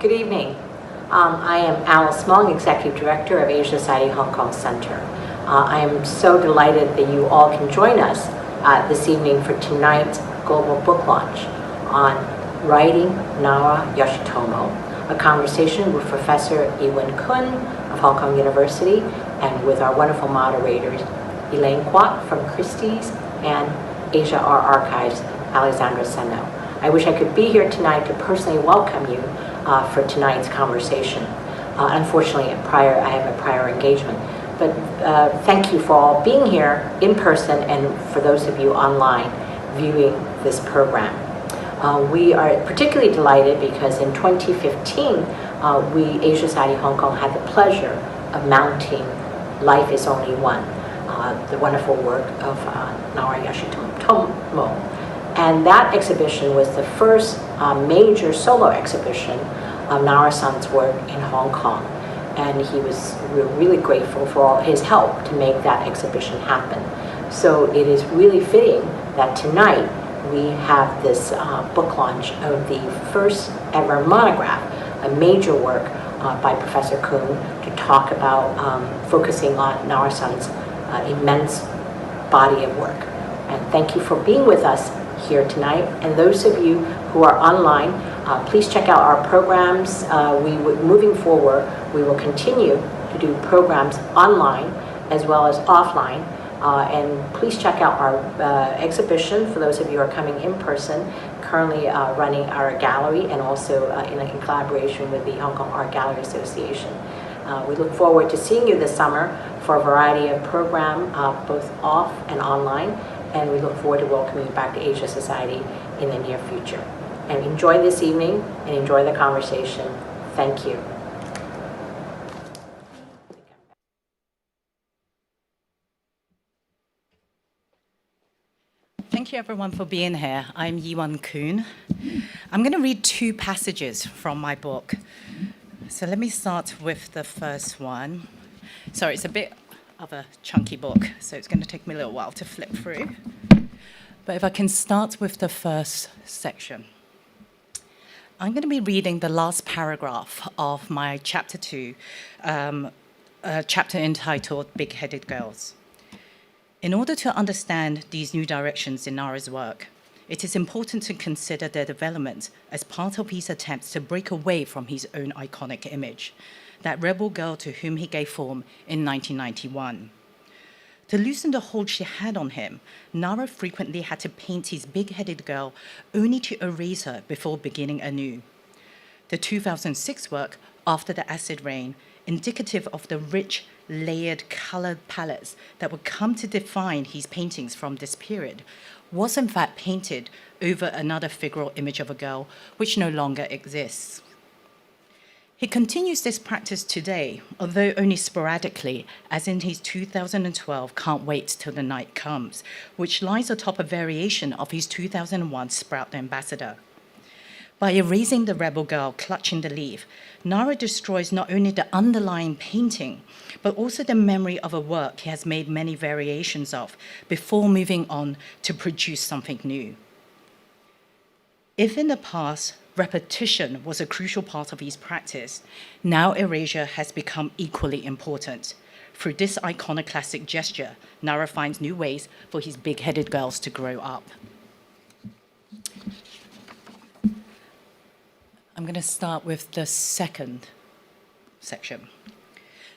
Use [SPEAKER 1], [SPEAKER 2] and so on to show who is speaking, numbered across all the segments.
[SPEAKER 1] Good evening. I am Alice Mong, Executive Director of Asia Society Hong Kong Center. I am so delighted that you all can join us this evening for tonight's global book launch on Writing Nara Yoshitomo, a conversation with Professor Yeewan Koon of Hong Kong University and with our wonderful moderators, Elaine Kwok from Christie's and Asia Art Archives, Alexandra Seno. I wish I could be here tonight to personally welcome you for tonight's conversation. Unfortunately, I have a prior engagement. But thank you for all being here in person and for those of you online viewing this program. We are particularly delighted because in 2015, we, Asia Society Hong Kong, had the pleasure of mounting Life is Only One, the wonderful work of Nara Yoshitomo. And that exhibition was the first major solo exhibition of Nara-san's work in Hong Kong. And we're really grateful for all his help to make that exhibition happen. So it is really fitting that tonight we have this book launch of the first ever monograph, a major work by Professor Koon to talk about focusing on Nara-san's immense body of work. And thank you for being with us here tonight. And those of you who are online, please check out our programs. Moving forward, we will continue to do programs online as well as offline. And please check out our exhibition for those of you who are coming in person, currently running our gallery and also in collaboration with the Hong Kong Art Gallery Association. We look forward to seeing you this summer for a variety of programs, both off and online. And we look forward to welcoming you back to Asia Society in the near future. And enjoy this evening and enjoy the conversation. Thank you.
[SPEAKER 2] Thank you everyone for being here. I'm Yeewan Koon. I'm going to read two passages from my book. So let me start with the first one. Sorry, it's a bit of a chunky book, so it's going to take me a little while to flip through. But if I can start with the first section. I'm going to be reading the last paragraph of my chapter 2, a chapter entitled Big-Headed Girls. In order to understand these new directions in Nara's work, it is important to consider their development as part of his attempts to break away from his own iconic image, that rebel girl to whom he gave form in 1991. To loosen the hold she had on him, Nara frequently had to paint his big-headed girl only to erase her before beginning anew. The 2006 work, After the Acid Rain, indicative of the rich, layered colored palettes that would come to define his paintings from this period, was in fact painted over another figural image of a girl which no longer exists. He continues this practice today, although only sporadically, as in his 2012 Can't Wait Till the Night Comes, which lies atop a variation of his 2001 Sprout Ambassador. By erasing the rebel girl clutching the leaf, Nara destroys not only the underlying painting, but also the memory of a work he has made many variations of before moving on to produce something new. If in the past, repetition was a crucial part of his practice, now erasure has become equally important. Through this iconoclastic gesture, Nara finds new ways for his big-headed girls to grow up. I'm going to start with the second section.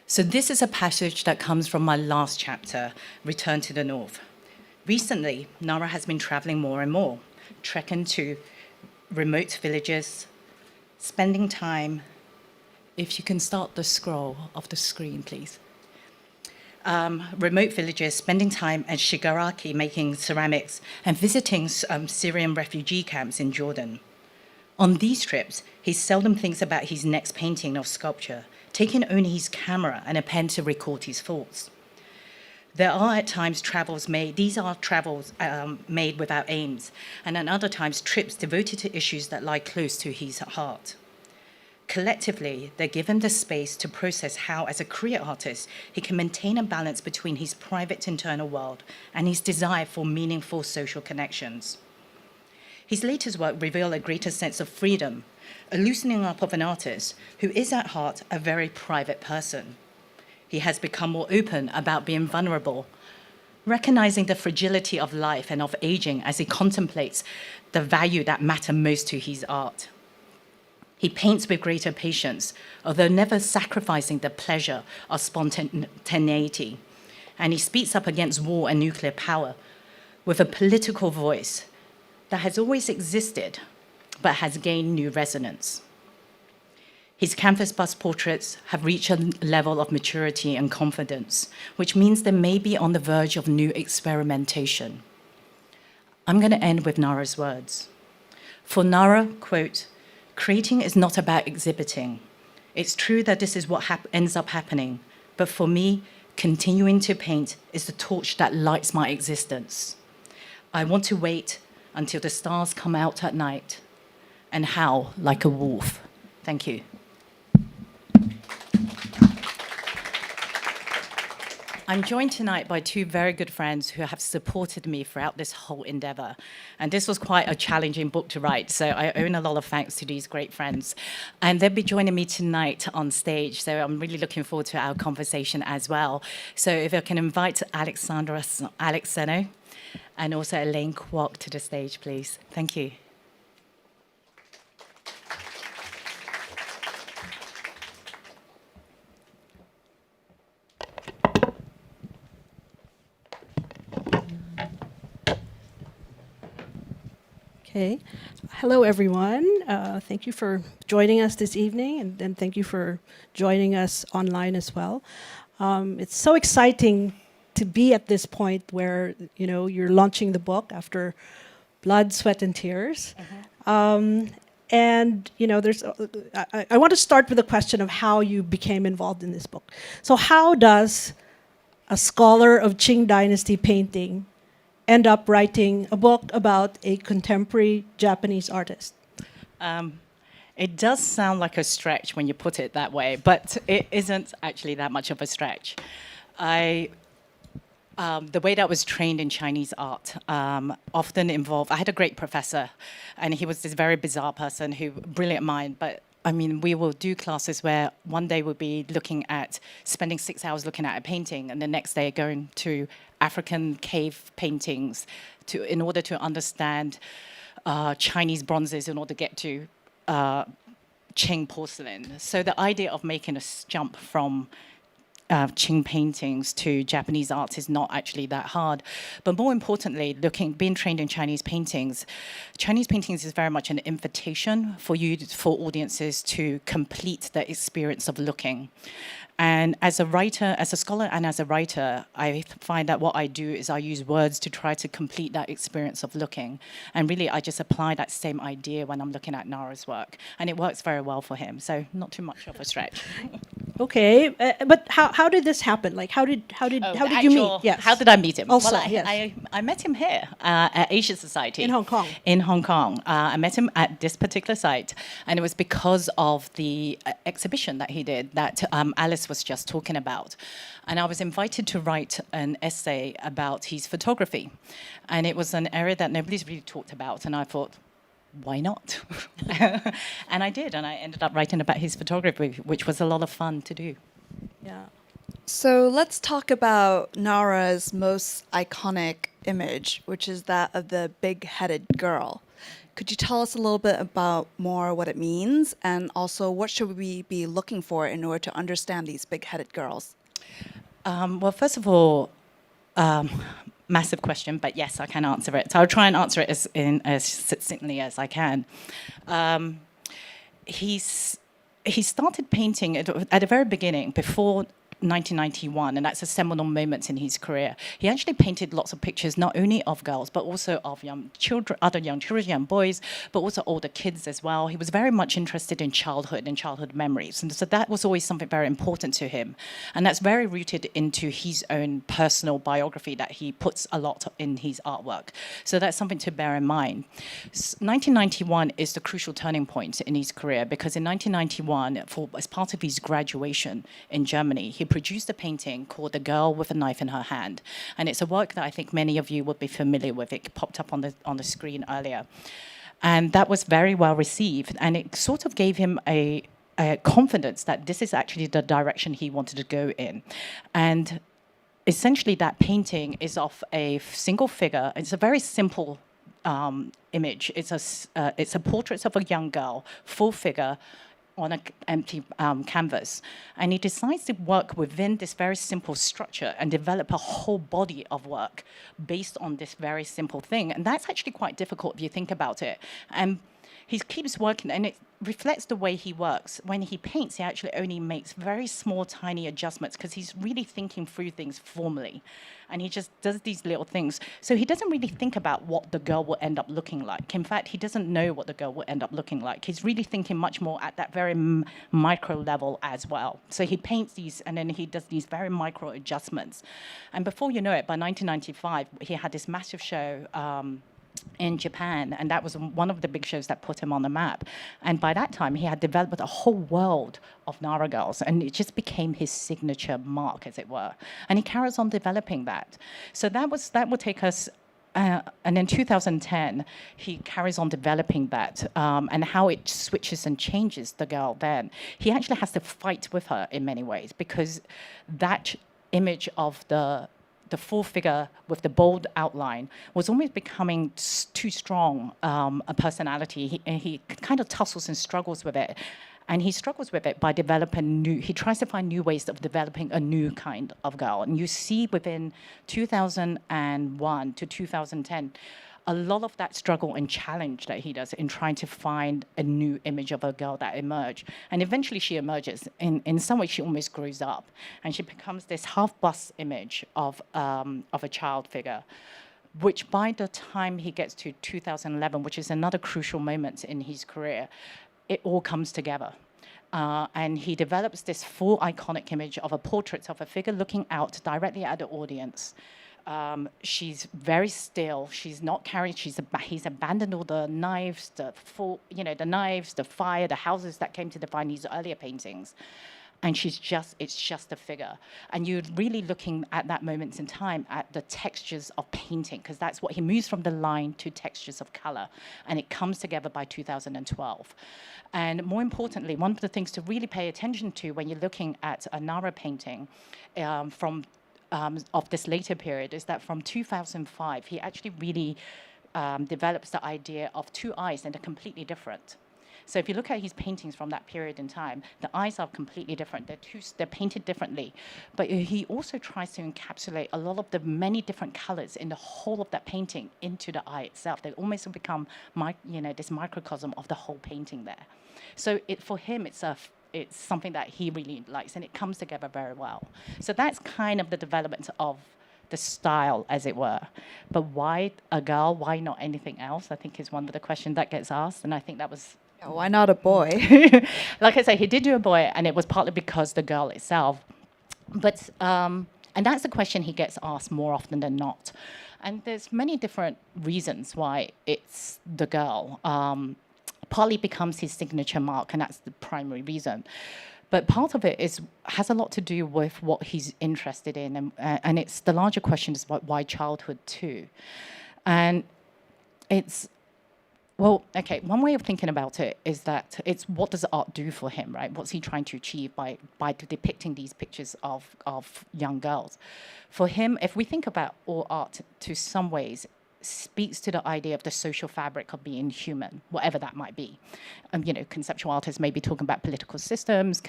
[SPEAKER 2] So this is a passage that comes from my last chapter, Return to the North. Recently, Nara has been traveling more and more, trekking to remote villages, spending time. If you can start the scroll of the screen, please. Remote villages, spending time at Shigaraki making ceramics, and visiting Syrian refugee camps in Jordan. On these trips, he seldom thinks about his next painting or sculpture, taking only his camera and a pen to record his thoughts. There are at times travels made without aims, and at other times trips devoted to issues that lie close to his heart. Collectively, they're given the space to process how, as a career artist, he can maintain a balance between his private internal world and his desire for meaningful social connections. His latest work reveals a greater sense of freedom, a loosening up of an artist who is at heart a very private person. He has become more open about being vulnerable, recognizing the fragility of life and of aging as he contemplates the value that matter most to his art. He paints with greater patience, although never sacrificing the pleasure of spontaneity. And he speaks up against war and nuclear power with a political voice that has always existed, but has gained new resonance. His canvas bust portraits have reached a level of maturity and confidence, which means they may be on the verge of new experimentation. I'm going to end with Nara's words. For Nara, quote, "Creating is not about exhibiting. It's true that this is what ends up happening, but for me, continuing to paint is the torch that lights my existence. I want to wait until the stars come out at night and howl like a wolf." Thank you. I'm joined tonight by two very good friends who have supported me throughout this whole endeavor. And this was quite a challenging book to write, so I owe a lot of thanks to these great friends. And they'll be joining me tonight on stage, so I'm really looking forward to our conversation as well. So if I can invite Alexandra, Alex Seno, and also Elaine Kwok to the stage, please. Thank you.
[SPEAKER 3] Okay. Hello, everyone. Thank you for joining us this evening, and thank you for joining us online as well. It's so exciting to be at this point where you're launching the book after blood, sweat, and tears. And there's. I want to start with a question of how you became involved in this book. So, how does a scholar of Qing Dynasty painting end up writing a book about a contemporary Japanese artist?
[SPEAKER 2] It does sound like a stretch when you put it that way, but it isn't actually that much of a stretch. The way that I was trained in Chinese art often involved, I had a great professor, and he was this very bizarre person brilliant mind, but I mean, we will do classes where one day we'll be spending 6 hours looking at a painting, and the next day going to African cave paintings in order to understand Chinese bronzes in order to get to Qing porcelain. So the idea of making a jump from Qing paintings to Japanese art is not actually that hard. But more importantly, being trained in Chinese paintings is very much an invitation for audiences to complete the experience of looking. And as a writer, as a scholar and as a writer, I find that what I do is I use words to try to complete that experience of looking. And really, I just apply that same idea when I'm looking at Nara's work. And it works very well for him, so not too much of a stretch.
[SPEAKER 3] Okay, but how did this happen? Like, how did you meet?
[SPEAKER 2] Yes. How did I meet him?
[SPEAKER 3] Also,
[SPEAKER 2] well,
[SPEAKER 3] yes.
[SPEAKER 2] I met him here at ASHK Society.
[SPEAKER 3] In Hong Kong.
[SPEAKER 2] In Hong Kong. I met him at this particular site, and it was because of the exhibition that he did that Alice was just talking about. And I was invited to write an essay about his photography. And it was an area that nobody's really talked about, and I thought, why not? And I did, and I ended up writing about his photography, which was a lot of fun to do.
[SPEAKER 3] Yeah.
[SPEAKER 4] So let's talk about Nara's most iconic image, which is that of the big-headed girl. Could you tell us a little bit about more what it means, and also what should we be looking for in order to understand these big-headed girls?
[SPEAKER 2] Well, first of all, massive question, but yes, I can answer it. So I'll try and answer it as succinctly as I can. He started painting at the very beginning, before 1991, and that's a seminal moment in his career. He actually painted lots of pictures, not only of girls, but also of young children, other young children, young boys, but also older kids as well. He was very much interested in childhood and childhood memories, and so that was always something very important to him. And that's very rooted into his own personal biography that he puts a lot in his artwork. So that's something to bear in mind. 1991 is the crucial turning point in his career, because in 1991, as part of his graduation in Germany, he produced a painting called The Girl with a Knife in Her Hand. And it's a work that I think many of you would be familiar with. It popped up on the screen earlier. And that was very well received. And it sort of gave him a confidence that this is actually the direction he wanted to go in. And essentially that painting is of a single figure. It's a very simple image. It's a portrait of a young girl, full figure, on an empty canvas. And he decides to work within this very simple structure and develop a whole body of work based on this very simple thing. And that's actually quite difficult if you think about it. And he keeps working, and it reflects the way he works. When he paints, he actually only makes very small, tiny adjustments because he's really thinking through things formally. And he just does these little things. So he doesn't really think about what the girl will end up looking like. In fact, he doesn't know what the girl will end up looking like. He's really thinking much more at that very micro level as well. So he paints these, and then he does these very micro adjustments. And before you know it, by 1995, he had this massive show in Japan, and that was one of the big shows that put him on the map. And by that time, he had developed a whole world of Nara girls, and it just became his signature mark, as it were. And he carries on developing that. So that would take us. And in 2010, he carries on developing that, and how it switches and changes the girl then. He actually has to fight with her in many ways, because that image of the full figure with the bold outline was almost becoming too strong a personality. He kind of tussles and struggles with it. And he struggles with it by developing he tries to find new ways of developing a new kind of girl. And you see within 2001 to 2010, a lot of that struggle and challenge that he does in trying to find a new image of a girl that emerged. And eventually she emerges. In some ways, she almost grows up. And she becomes this half-bust image of a child figure, which by the time he gets to 2011, which is another crucial moment in his career, it all comes together. And he develops this full iconic image of a portrait of a figure looking out directly at the audience. She's very still. She's not carrying. He's abandoned all the knives, the knives, the fire, the houses that came to define his earlier paintings, and it's just a figure. And you're really looking at that moment in time at the textures of painting, because that's what he moves from the line to textures of color, and it comes together by 2012. And more importantly, one of the things to really pay attention to when you're looking at a Nara painting of this later period is that from 2005, he actually really develops the idea of two eyes, and they're completely different. So if you look at his paintings from that period in time, the eyes are completely different. They're painted differently. But he also tries to encapsulate a lot of the many different colors in the whole of that painting into the eye itself. They almost become this microcosm of the whole painting there. So for him, it's something that he really likes, and it comes together very well. So that's kind of the development of the style, as it were. But why a girl? Why not anything else? I think is one of the questions that gets asked, and I think that was...
[SPEAKER 4] Yeah, why not a boy?
[SPEAKER 2] Like I say, he did do a boy, and it was partly because the girl itself. But and that's a question he gets asked more often than not. And there's many different reasons why it's the girl. Partly becomes his signature mark, and that's the primary reason. But part of it has a lot to do with what he's interested in, and it's the larger question is about why childhood too. And it's, well, okay, one way of thinking about it is that it's what does art do for him, right? What's he trying to achieve by depicting these pictures of young girls? For him, if we think about all art to some ways, speaks to the idea of the social fabric of being human, whatever that might be. Conceptual artists may be talking about political systems,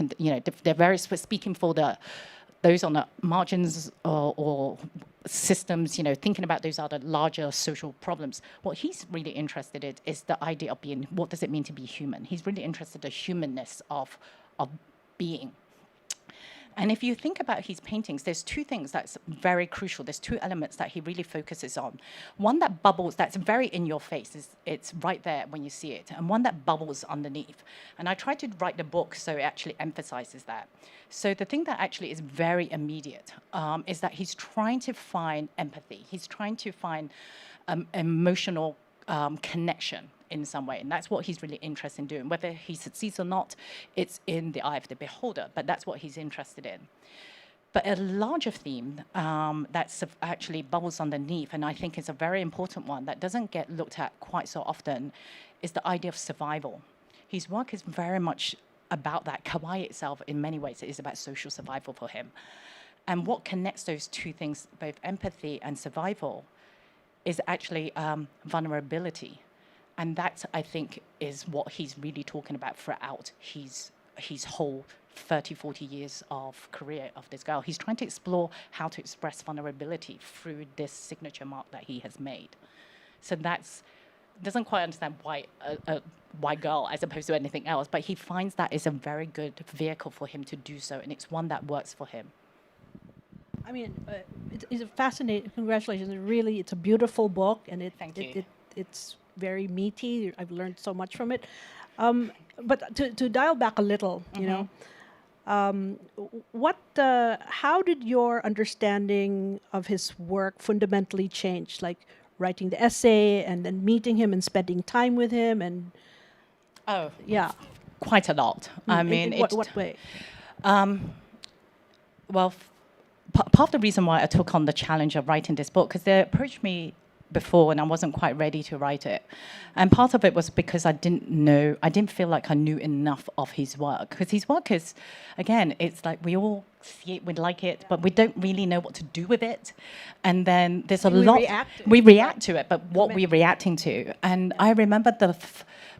[SPEAKER 2] they're very speaking for those on the margins or systems, thinking about those other larger social problems. What he's really interested in is the idea of being, what does it mean to be human? He's really interested in the humanness of being. And if you think about his paintings, there's two things that's very crucial. There's two elements that he really focuses on. One that bubbles, that's very in your face, it's right there when you see it, and one that bubbles underneath. And I tried to write the book so it actually emphasizes that. So the thing that actually is very immediate is that he's trying to find empathy. He's trying to find emotional connection in some way, and that's what he's really interested in doing. Whether he succeeds or not, it's in the eye of the beholder, but that's what he's interested in. But a larger theme that's actually bubbles underneath, and I think is a very important one that doesn't get looked at quite so often, is the idea of survival. His work is very much about that. Kawaii itself, in many ways, is about social survival for him. And what connects those two things, both empathy and survival, is actually vulnerability. And that, I think, is what he's really talking about throughout his whole 30, 40 years of career of this girl. He's trying to explore how to express vulnerability through this signature mark that he has made. So doesn't quite understand why girl as opposed to anything else, but he finds that is a very good vehicle for him to do so, and it's one that works for him.
[SPEAKER 3] I mean, it's a fascinating. Congratulations! It's a beautiful book, and
[SPEAKER 2] Thank you.
[SPEAKER 3] it's very meaty. I've learned so much from it. But to dial back a little, you know, how did your understanding of his work fundamentally change? Like writing the essay and then meeting him and spending time with him, and yeah,
[SPEAKER 2] quite a lot. I mean,
[SPEAKER 3] in what way?
[SPEAKER 2] Well, part of the reason why I took on the challenge of writing this book, because they approached me before and I wasn't quite ready to write it. And part of it was because I didn't feel like I knew enough of his work. Because his work is, again, it's like we all see it, we like it, but we don't really know what to do with it. And then there's a lot... We react to it, but what we're reacting to. And I remember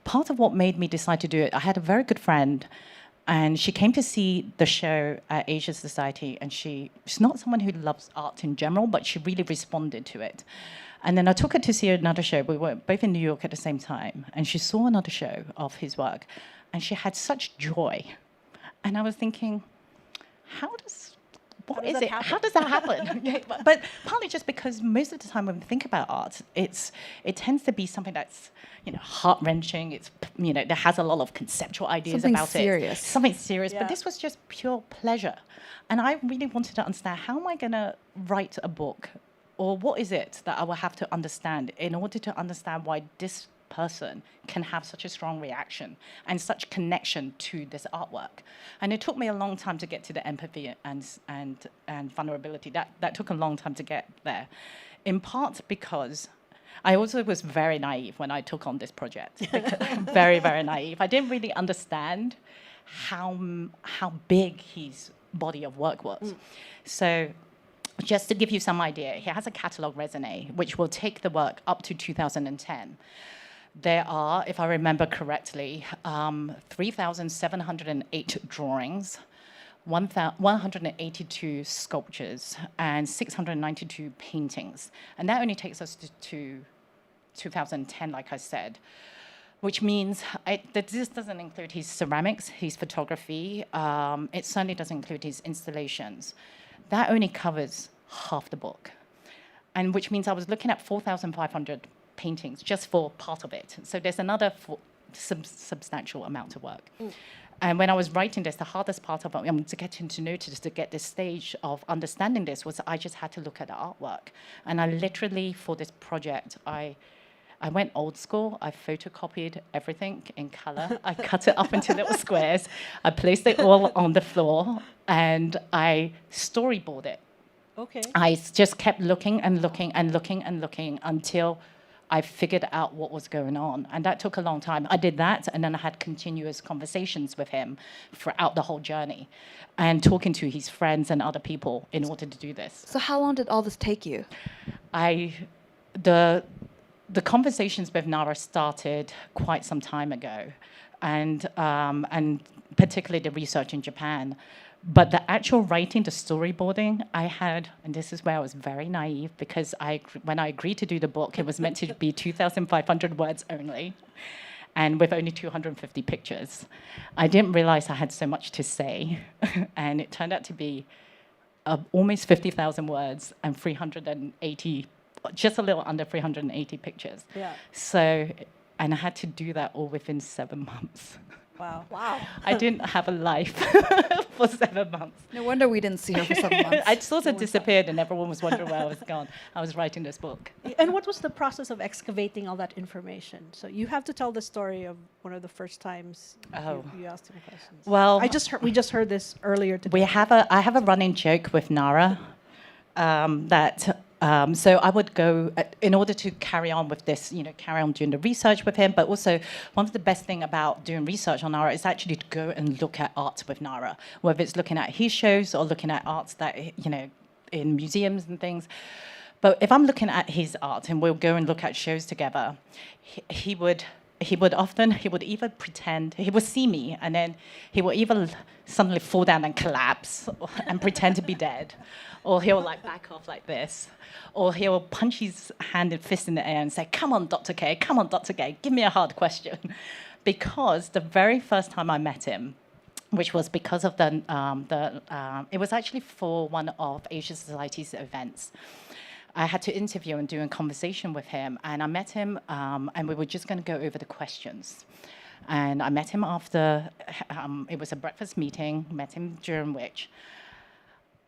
[SPEAKER 2] part of what made me decide to do it, I had a very good friend, and she came to see the show at Asia Society, and she's not someone who loves art in general, but she really responded to it. And then I took her to see another show. We were both in New York at the same time, and she saw another show of his work, and she had such joy. And I was thinking, how does that happen? But partly just because most of the time when we think about art, it tends to be something that's, heart-wrenching. It's, that has a lot of conceptual ideas about it. Something serious. Yeah. But this was just pure pleasure. And I really wanted to understand, how am I going to write a book? Or what is it that I will have to understand in order to understand why this person can have such a strong reaction and such connection to this artwork? And it took me a long time to get to the empathy and vulnerability. That took a long time to get there, in part because I also was very naive when I took on this project. Very, very naive. I didn't really understand how big his body of work was. So just to give you some idea, he has a catalogue raisonné, which will take the work up to 2010. There are, if I remember correctly, 3,708 drawings, 182 sculptures, and 692 paintings. And that only takes us to 2010, like I said, which means that this doesn't include his ceramics, his photography. It certainly doesn't include his installations. That only covers half the book, and which means I was looking at 4,500 paintings just for part of it. So there's another substantial amount of work. And when I was writing this, the hardest part of it, to get into notice, to get this stage of understanding this, was I just had to look at the artwork. And I literally, for this project, I went old school. I photocopied everything in color. I cut it up into little squares. I placed it all on the floor, and I storyboarded it.
[SPEAKER 3] Okay.
[SPEAKER 2] I just kept looking and looking and looking and looking until I figured out what was going on. And that took a long time. I did that, and then I had continuous conversations with him throughout the whole journey, and talking to his friends and other people in order to do this.
[SPEAKER 4] So how long did all this take you?
[SPEAKER 2] The conversations with Nara started quite some time ago, and particularly the research in Japan. But the actual writing, the storyboarding, I had, and this is where I was very naive, because when I agreed to do the book, it was meant to be 2,500 words only, and with only 250 pictures. I didn't realize I had so much to say, and it turned out to be almost 50,000 words and 380, just a little under 380 pictures.
[SPEAKER 3] Yeah.
[SPEAKER 2] So, and I had to do that all within 7 months.
[SPEAKER 3] Wow.
[SPEAKER 2] I didn't have a life for 7 months.
[SPEAKER 4] No wonder we didn't see her for 7 months.
[SPEAKER 2] I sort of disappeared, and everyone was wondering where I was gone. I was writing this book.
[SPEAKER 3] And what was the process of excavating all that information? So you have to tell the story of one of the first times you asked him questions.
[SPEAKER 2] Well,
[SPEAKER 3] we just heard this earlier today.
[SPEAKER 2] I have a running joke with Nara that So I would go, in order to carry on with this, carry on doing the research with him, but also one of the best thing about doing research on Nara is actually to go and look at art with Nara, whether it's looking at his shows or looking at arts that, in museums and things. But if I'm looking at his art and we'll go and look at shows together, he would either pretend, he would see me and then he would either suddenly fall down and collapse and pretend to be dead, or he'll like back off like this, or he'll punch his hand and fist in the air and say, come on, Dr. K, give me a hard question. Because the very first time I met him, which was because of it was actually for one of Asia Society's events. I had to interview and do a conversation with him, and I met him, and we were just going to go over the questions. And I met him after, it was a breakfast meeting, met him during which,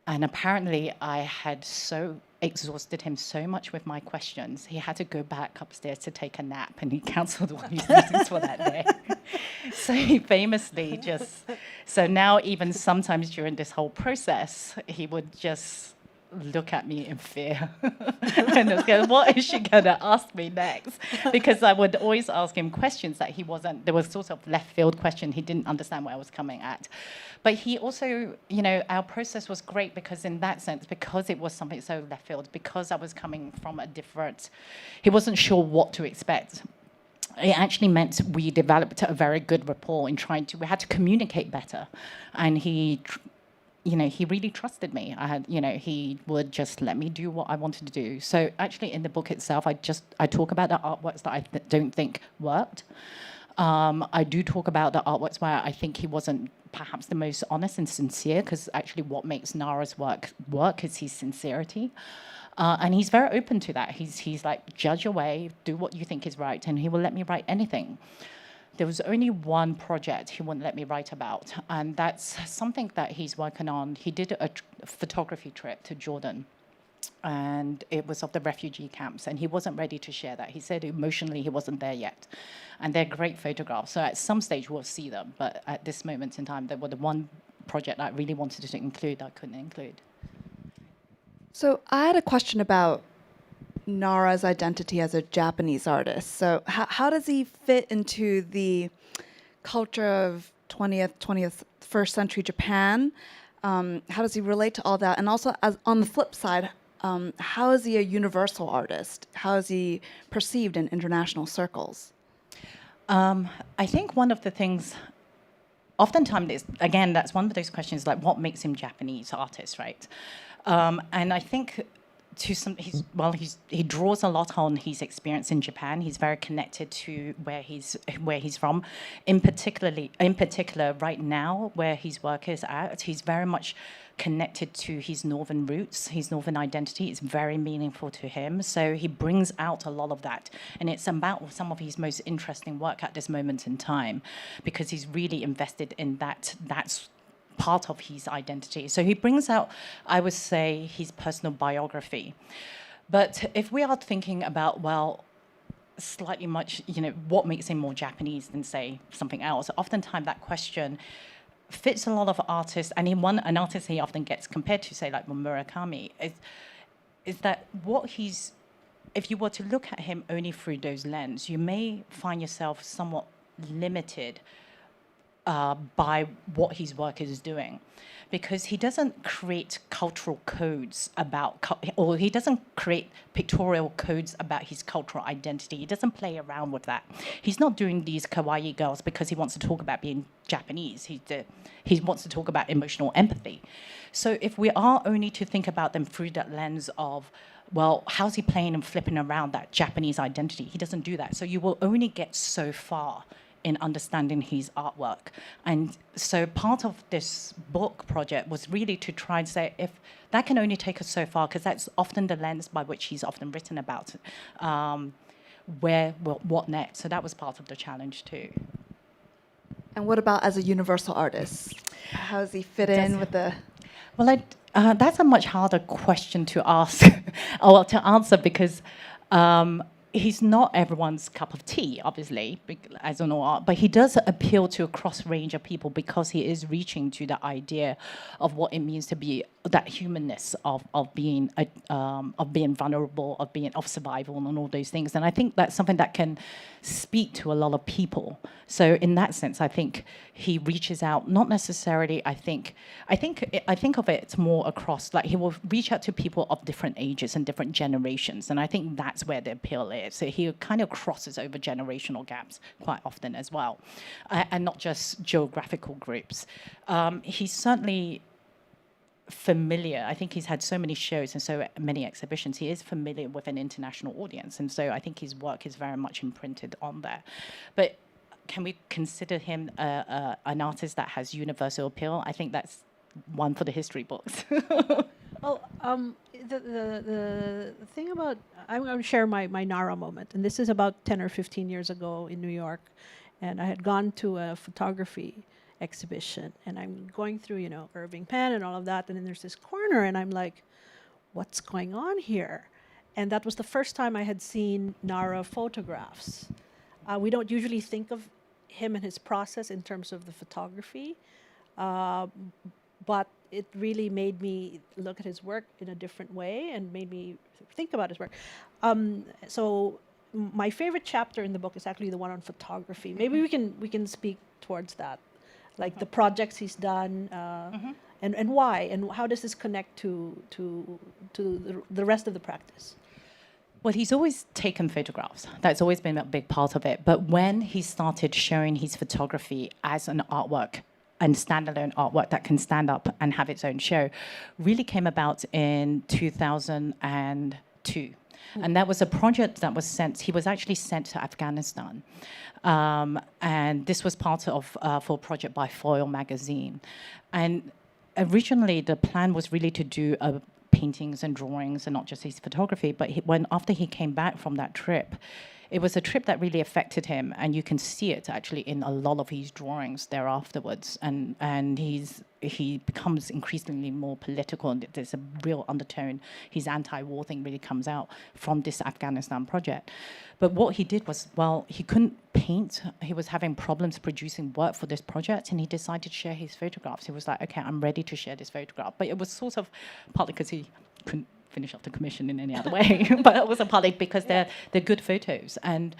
[SPEAKER 2] and apparently I had so exhausted him so much with my questions, he had to go back upstairs to take a nap, and he cancelled all his meetings for that day. So he famously so now even sometimes during this whole process, he would just look at me in fear. And I was going, what is she going to ask me next? Because I would always ask him questions that there was sort of left field question. He didn't understand where I was coming at. But he also, our process was great because in that sense, because it was something so left field, because I was coming from he wasn't sure what to expect. It actually meant we developed a very good rapport in we had to communicate better. And he really trusted me. He would just let me do what I wanted to do. So actually in the book itself, I talk about the artworks that I don't think worked. I do talk about the artworks where I think he wasn't perhaps the most honest and sincere, because actually what makes Nara's work is his sincerity. And he's very open to that. He's like, judge away, do what you think is right, and he will let me write anything. There was only one project he wouldn't let me write about, and that's something that he's working on. He did a photography trip to Jordan, and it was of the refugee camps, and he wasn't ready to share that. He said emotionally he wasn't there yet. And they're great photographs, so at some stage we'll see them, but at this moment in time, they were the one project I really wanted to include I couldn't include.
[SPEAKER 4] So I had a question about Nara's identity as a Japanese artist. So how does he fit into the culture of 21st century Japan? How does he relate to all that? And also, on the flip side, how is he a universal artist? How is he perceived in international circles?
[SPEAKER 2] I think one of the things, oftentimes, again, that's one of those questions, like what makes him Japanese artist, right? And I think he draws a lot on his experience in Japan. He's very connected to where he's from. In particular, right now, where his work is at, he's very much connected to his northern roots, his northern identity. It's very meaningful to him. So he brings out a lot of that. And it's about some of his most interesting work at this moment in time, because he's really invested in that's part of his identity. So he brings out, I would say, his personal biography. But if we are thinking about, slightly much, what makes him more Japanese than, say, something else, oftentimes that question fits a lot of artists, and an artist he often gets compared to, say, like Murakami, is that if you were to look at him only through those lenses, you may find yourself somewhat limited by what his work is doing, because he doesn't create cultural codes or he doesn't create pictorial codes about his cultural identity. He doesn't play around with that. He's not doing these kawaii girls because he wants to talk about being Japanese. He wants to talk about emotional empathy. So if we are only to think about them through that lens of, how's he playing and flipping around that Japanese identity? He doesn't do that. So you will only get so far in understanding his artwork. And so part of this book project was really to try and say, if that can only take us so far, because that's often the lens by which he's often written about what next. So that was part of the challenge too.
[SPEAKER 4] And what about as a universal artist? How does he fit in with the...
[SPEAKER 2] Well, that's a much harder question to ask or to answer, because he's not everyone's cup of tea, obviously, as an art, but he does appeal to a cross range of people because he is reaching to the idea of what it means to be that humanness of being vulnerable, of survival, and all those things. And I think that's something that can speak to a lot of people. So in that sense, I think he reaches out. Not necessarily. I think of it more across. Like he will reach out to people of different ages and different generations, and I think that's where the appeal is. So he kind of crosses over generational gaps quite often as well, and not just geographical groups. He's certainly familiar. I think he's had so many shows and so many exhibitions. He is familiar with an international audience, and so I think his work is very much imprinted on there. But can we consider him an artist that has universal appeal? I think that's one for the history books.
[SPEAKER 3] Well, the thing about, I'm going to share my Nara moment, and this is about 10 or 15 years ago in New York, and I had gone to a photography exhibition, and I'm going through, Irving Penn and all of that, and then there's this corner, and I'm like, what's going on here? And that was the first time I had seen Nara photographs. We don't usually think of him and his process in terms of the photography, but it really made me look at his work in a different way and made me think about his work. So my favorite chapter in the book is actually the one on photography. Maybe we can speak towards that, like the projects he's done, and why, and how does this connect to the rest of the practice?
[SPEAKER 2] Well, he's always taken photographs. That's always been a big part of it. But when he started showing his photography as an artwork, and standalone artwork that can stand up and have its own show, really came about in 2002. And that was a project that was sent, he was actually sent to Afghanistan. And this was part of for a project by Foil magazine. And originally the plan was really to do paintings and drawings and not just his photography, but after he came back from that trip, it was a trip that really affected him, and you can see it actually in a lot of his drawings there afterwards. And he becomes increasingly more political, and there's a real undertone. His anti-war thing really comes out from this Afghanistan project. But what he did was, well, he couldn't paint. He was having problems producing work for this project, and he decided to share his photographs. He was like, okay, I'm ready to share this photograph. But it was sort of partly because he couldn't finish off the commission in any other way, but it was a partly because they're good photos. And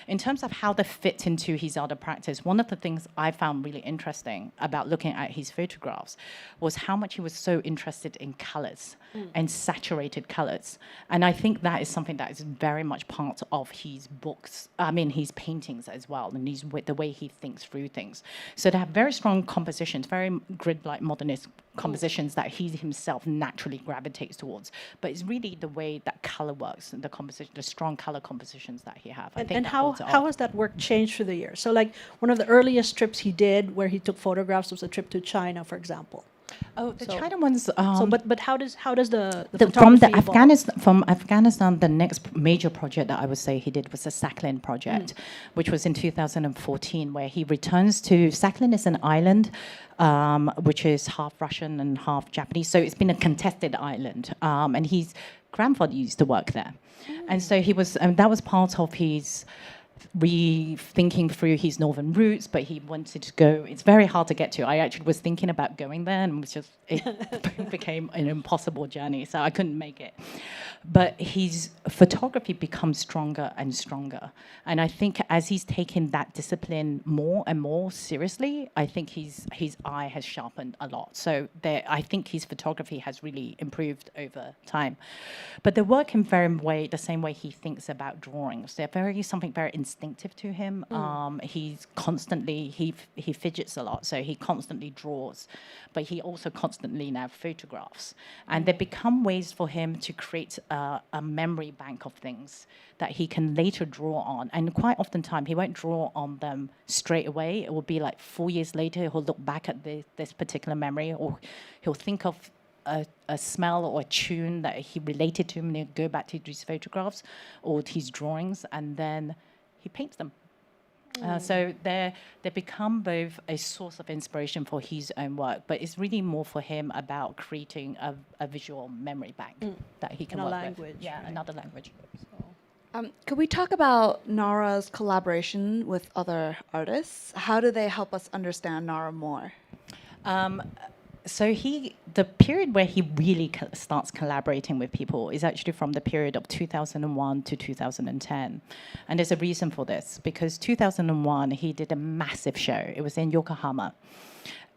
[SPEAKER 2] in terms of how they fit into his other practice, one of the things I found really interesting about looking at his photographs was how much he was so interested in colors and saturated colors. And I think that is something that is very much part of his books, his paintings as well, and the way he thinks through things. So they have very strong compositions, very grid-like modernist compositions that he himself naturally gravitates towards. But it's really the way that color works and the composition, the strong color compositions that he have.
[SPEAKER 3] And how has that work changed through the years? So like one of the earliest trips he did where he took photographs was a trip to China, for example.
[SPEAKER 2] Oh, the China ones.
[SPEAKER 3] But how does the
[SPEAKER 2] from
[SPEAKER 3] photography
[SPEAKER 2] Afghanistan, the next major project that I would say he did was the Sakhalin project, which was in 2014, where he returns to Sakhalin is an island, which is half Russian and half Japanese. So it's been a contested island, and his grandfather used to work there, and so he was. That was part of his rethinking through his northern roots, but he wanted to go. It's very hard to get to. I actually was thinking about going there, and it became an impossible journey, so I couldn't make it. But his photography becomes stronger and stronger, and I think as he's taken that discipline more and more seriously, I think his eye has sharpened a lot. So I think his photography has really improved over time. But they work in the same way he thinks about drawings. They're something very instinctive to him. He's constantly he fidgets a lot, so he constantly draws, but he also constantly now photographs, and they become ways for him to create a memory bank of things that he can later draw on. And quite often time he won't draw on them straight away. It will be like 4 years later he'll look back at this particular memory, or he'll think of a smell or a tune that he related to him, and he'll go back to his photographs or his drawings, and then he paints them. So they become both a source of inspiration for his own work, but it's really more for him about creating a visual memory bank that he can
[SPEAKER 3] in a
[SPEAKER 2] work
[SPEAKER 3] language.
[SPEAKER 2] with. Yeah,
[SPEAKER 3] right?
[SPEAKER 2] another language.
[SPEAKER 3] So,
[SPEAKER 4] Could we talk about Nara's collaboration with other artists? How do they help us understand Nara more?
[SPEAKER 2] So the period where he really starts collaborating with people is actually from the period of 2001 to 2010. And there's a reason for this, because 2001, he did a massive show. It was in Yokohama.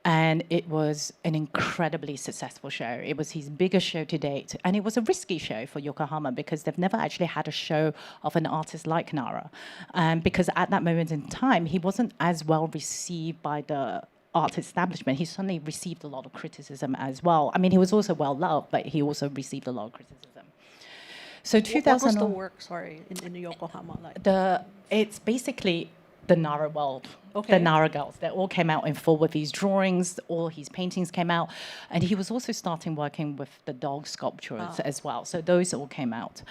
[SPEAKER 2] And it was an incredibly successful show. It was his biggest show to date. And it was a risky show for Yokohama because they've never actually had a show of an artist like Nara. Because at that moment in time, he wasn't as well received by the art establishment. He suddenly received a lot of criticism as well. I mean, he was also well loved, but he also received a lot of criticism. So 2000.
[SPEAKER 3] What was the work? Sorry, in Yokohama, like
[SPEAKER 2] It's basically the Nara world.
[SPEAKER 3] Okay.
[SPEAKER 2] The Nara girls. They all came out in full with these drawings. All his paintings came out, and he was also starting working with the dog sculptures as well. So those all came out,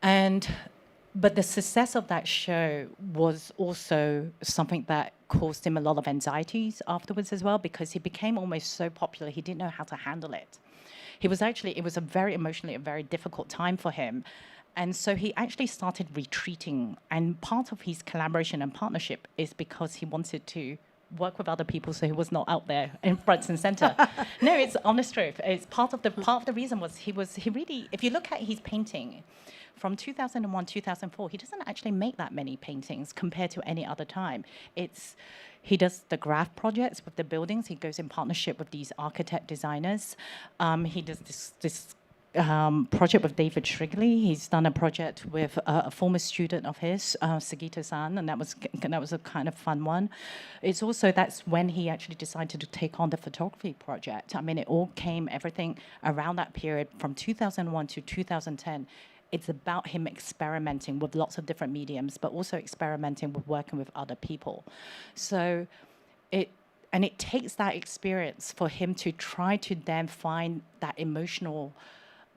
[SPEAKER 2] But the success of that show was also something that caused him a lot of anxieties afterwards as well, because he became almost so popular, he didn't know how to handle it. It was a very emotionally, a very difficult time for him. And so he actually started retreating. And part of his collaboration and partnership is because he wanted to work with other people, so he was not out there in front and center. No, it's honest truth. It's part of the reason was he really, if you look at his painting, from 2001, 2004, he doesn't actually make that many paintings compared to any other time. He does the graph projects with the buildings. He goes in partnership with these architect designers. He does this project with David Shrigley. He's done a project with a former student of his, Sagita-san, and that was a kind of fun one. That's when he actually decided to take on the photography project. I mean, everything around that period from 2001 to 2010. It's about him experimenting with lots of different mediums, but also experimenting with working with other people. So it takes that experience for him to try to then find that emotional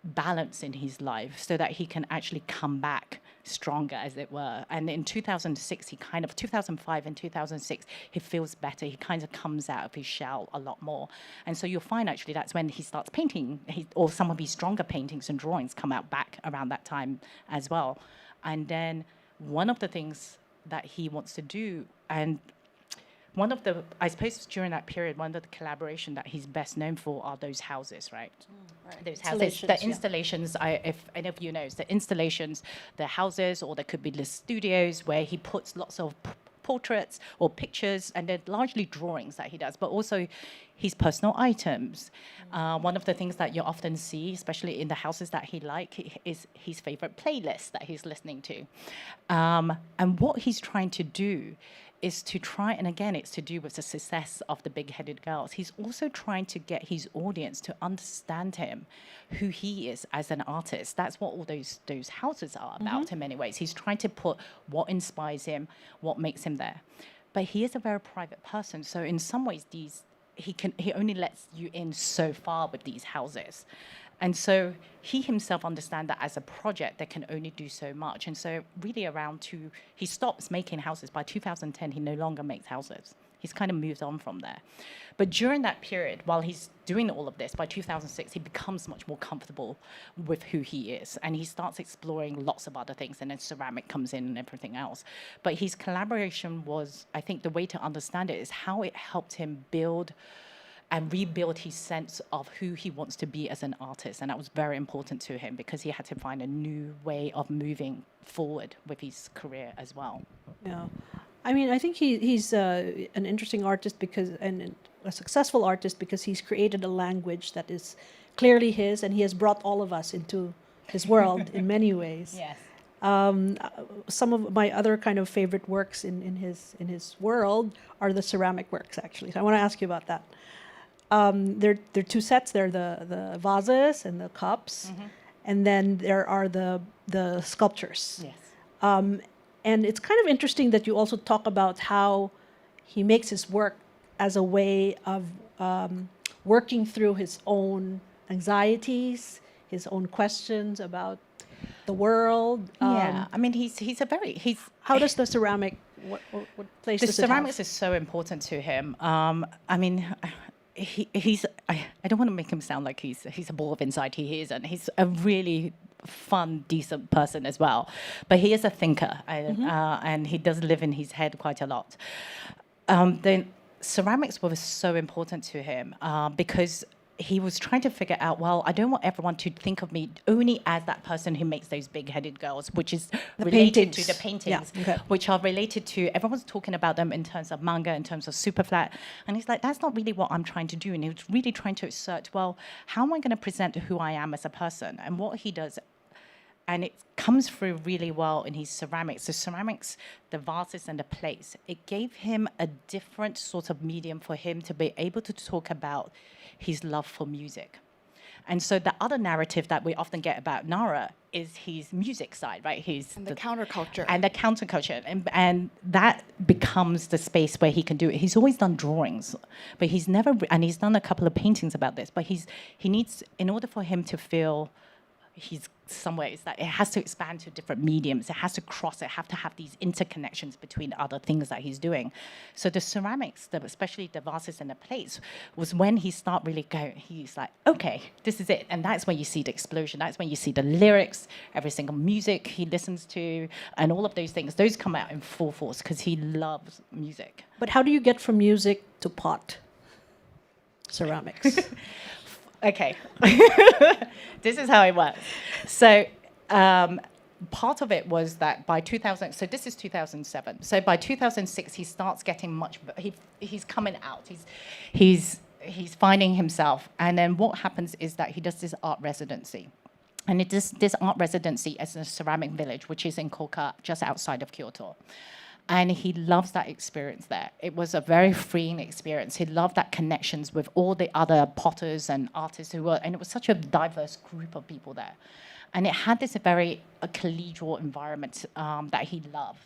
[SPEAKER 2] balance in his life so that he can actually come back stronger, as it were. And in 2006, 2005 and 2006, he feels better. He kind of comes out of his shell a lot more. And so you'll find actually that's when he starts painting, or some of his stronger paintings and drawings come out back around that time as well. And then one of the things that he wants to do, and I suppose during that period, one of the collaboration that he's best known for are those houses, right?
[SPEAKER 3] right.
[SPEAKER 2] Those houses, the installations, if any of you knows, the installations, the houses, or there could be the studios where he puts lots of portraits or pictures, and they're largely drawings that he does, but also his personal items. One of the things that you often see, especially in the houses that he likes, is his favorite playlist that he's listening to. And what he's trying to do is to try, and again, it's to do with the success of the big-headed girls. He's also trying to get his audience to understand him, who he is as an artist. That's what all those houses are about in many ways. He's trying to put what inspires him, what makes him there. But he is a very private person, so in some ways, he only lets you in so far with these houses. And so he himself understands that as a project, they can only do so much. And so really he stops making houses. By 2010, he no longer makes houses. He's kind of moved on from there. But during that period, while he's doing all of this, by 2006, he becomes much more comfortable with who he is. And he starts exploring lots of other things. And then ceramic comes in and everything else. But his collaboration was, I think the way to understand it is how it helped him build and rebuild his sense of who he wants to be as an artist. And that was very important to him because he had to find a new way of moving forward with his career as well.
[SPEAKER 3] Yeah. I mean, I think he's an interesting artist and a successful artist because he's created a language that is clearly his, and he has brought all of us into his world in many ways.
[SPEAKER 2] Yes.
[SPEAKER 3] Some of my other kind of favorite works in his world are the ceramic works, actually. So I want to ask you about that. There are two sets. There are the vases and the cups, and then there are the sculptures.
[SPEAKER 2] Yes.
[SPEAKER 3] And it's kind of interesting that you also talk about how he makes his work as a way of working through his own anxieties, his own questions about the world.
[SPEAKER 2] Yeah, I mean,
[SPEAKER 3] How does the ceramic? What place
[SPEAKER 2] the
[SPEAKER 3] does it have?
[SPEAKER 2] ceramics is so important to him. I mean. I don't want to make him sound like he's a ball of anxiety. He isn't. He's a really fun, decent person as well. But he is a thinker, and he does live in his head quite a lot. Then ceramics was so important to him because he was trying to figure out, well, I don't want everyone to think of me only as that person who makes those big-headed girls, which is related to the paintings, which are related to, everyone's talking about them in terms of manga, in terms of super flat. And he's like, that's not really what I'm trying to do. And he was really trying to assert, well, how am I going to present who I am as a person? And what he does, and it comes through really well in his ceramics. The ceramics, the vases and the plates, it gave him a different sort of medium for him to be able to talk about his love for music. And so the other narrative that we often get about Nara is his music side, right?
[SPEAKER 4] And the counterculture.
[SPEAKER 2] And the counterculture. And that becomes the space where he can do it. He's always done drawings, but he's never, and he's done a couple of paintings about this, but he needs, in order for him to feel he's somewhere, it's that it has to expand to different mediums. It has to cross. It have to have these interconnections between other things that he's doing. So the ceramics, especially the vases and the plates, was when he start really going. He's like, okay, this is it, and that's when you see the explosion. That's when you see the lyrics, every single music he listens to, and all of those things. Those come out in full force because he loves music.
[SPEAKER 3] But how do you get from music to pot? Ceramics.
[SPEAKER 2] Okay, this is how it works. So part of it was that by 2000, so this is 2007. So by 2006, he starts getting much, he's coming out. He's finding himself. And then what happens is that he does this art residency. And it is this art residency as a ceramic village, which is in Kwok, just outside of Kyoto. And he loves that experience there. It was a very freeing experience. He loved that connections with all the other potters and artists who were, and it was such a diverse group of people there. And it had this very collegial environment that he loved,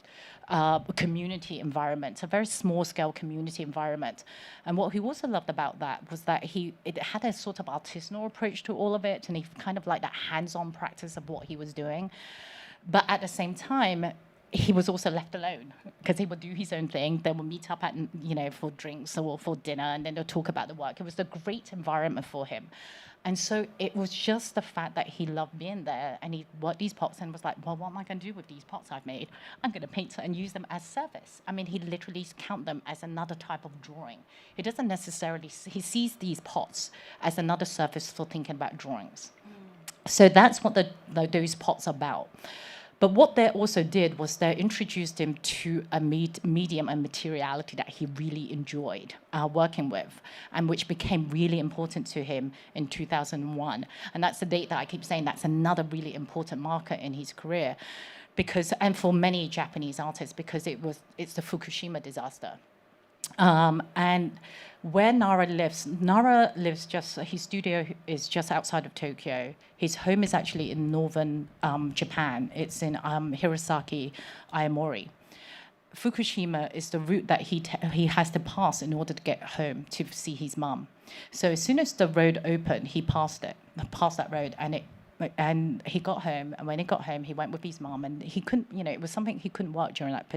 [SPEAKER 2] a community environment, a very small scale community environment. And what he also loved about that was that it had a sort of artisanal approach to all of it, and he kind of like that hands-on practice of what he was doing. But at the same time, he was also left alone because he would do his own thing. They would meet up at, for drinks or for dinner, and then they'll talk about the work. It was a great environment for him. And so it was just the fact that he loved being there, and he worked these pots and was like, well, what am I going to do with these pots I've made? I'm going to paint and use them as service. I mean, he literally count them as another type of drawing. He doesn't necessarily, he sees these pots as another surface for thinking about drawings. So that's what those pots are about. But what they also did was they introduced him to a medium and materiality that he really enjoyed working with, and which became really important to him in 2001. And that's the date that I keep saying that's another really important marker in his career, and for many Japanese artists, because it's the Fukushima disaster. And where Nara lives his studio is just outside of Tokyo. His home is actually in northern Japan. It's in Hirosaki, Aomori. Fukushima is the route that he has to pass in order to get home to see his mum. So as soon as the road opened, he passed that road, and he got home, and when he got home, he went with his mom, and he couldn't, it was something he couldn't work during that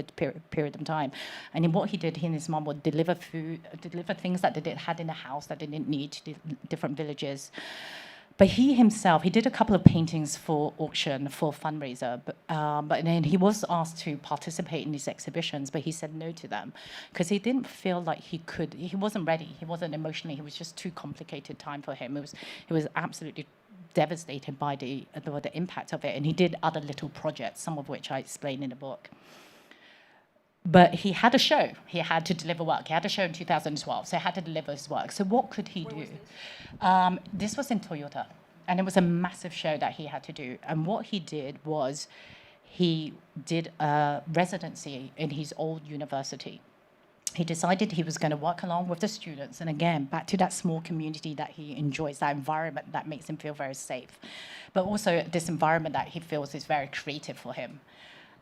[SPEAKER 2] period of time. And what he did, he and his mom would deliver things that they had in the house that they didn't need to different villages. But he himself, he did a couple of paintings for auction, for fundraiser, but then he was asked to participate in these exhibitions, but he said no to them because he didn't feel like he wasn't ready, he wasn't emotionally, it was just too complicated time for him. It was absolutely devastated by the impact of it, and he did other little projects, some of which I explain in the book. But he had a show. He had to deliver work. He had a show in 2012, so he had to deliver his work. So what could he do? This was in Toyota, and it was a massive show that he had to do. And what he did was he did a residency in his old university. He decided he was going to work along with the students, and again, back to that small community that he enjoys, that environment that makes him feel very safe, but also this environment that he feels is very creative for him.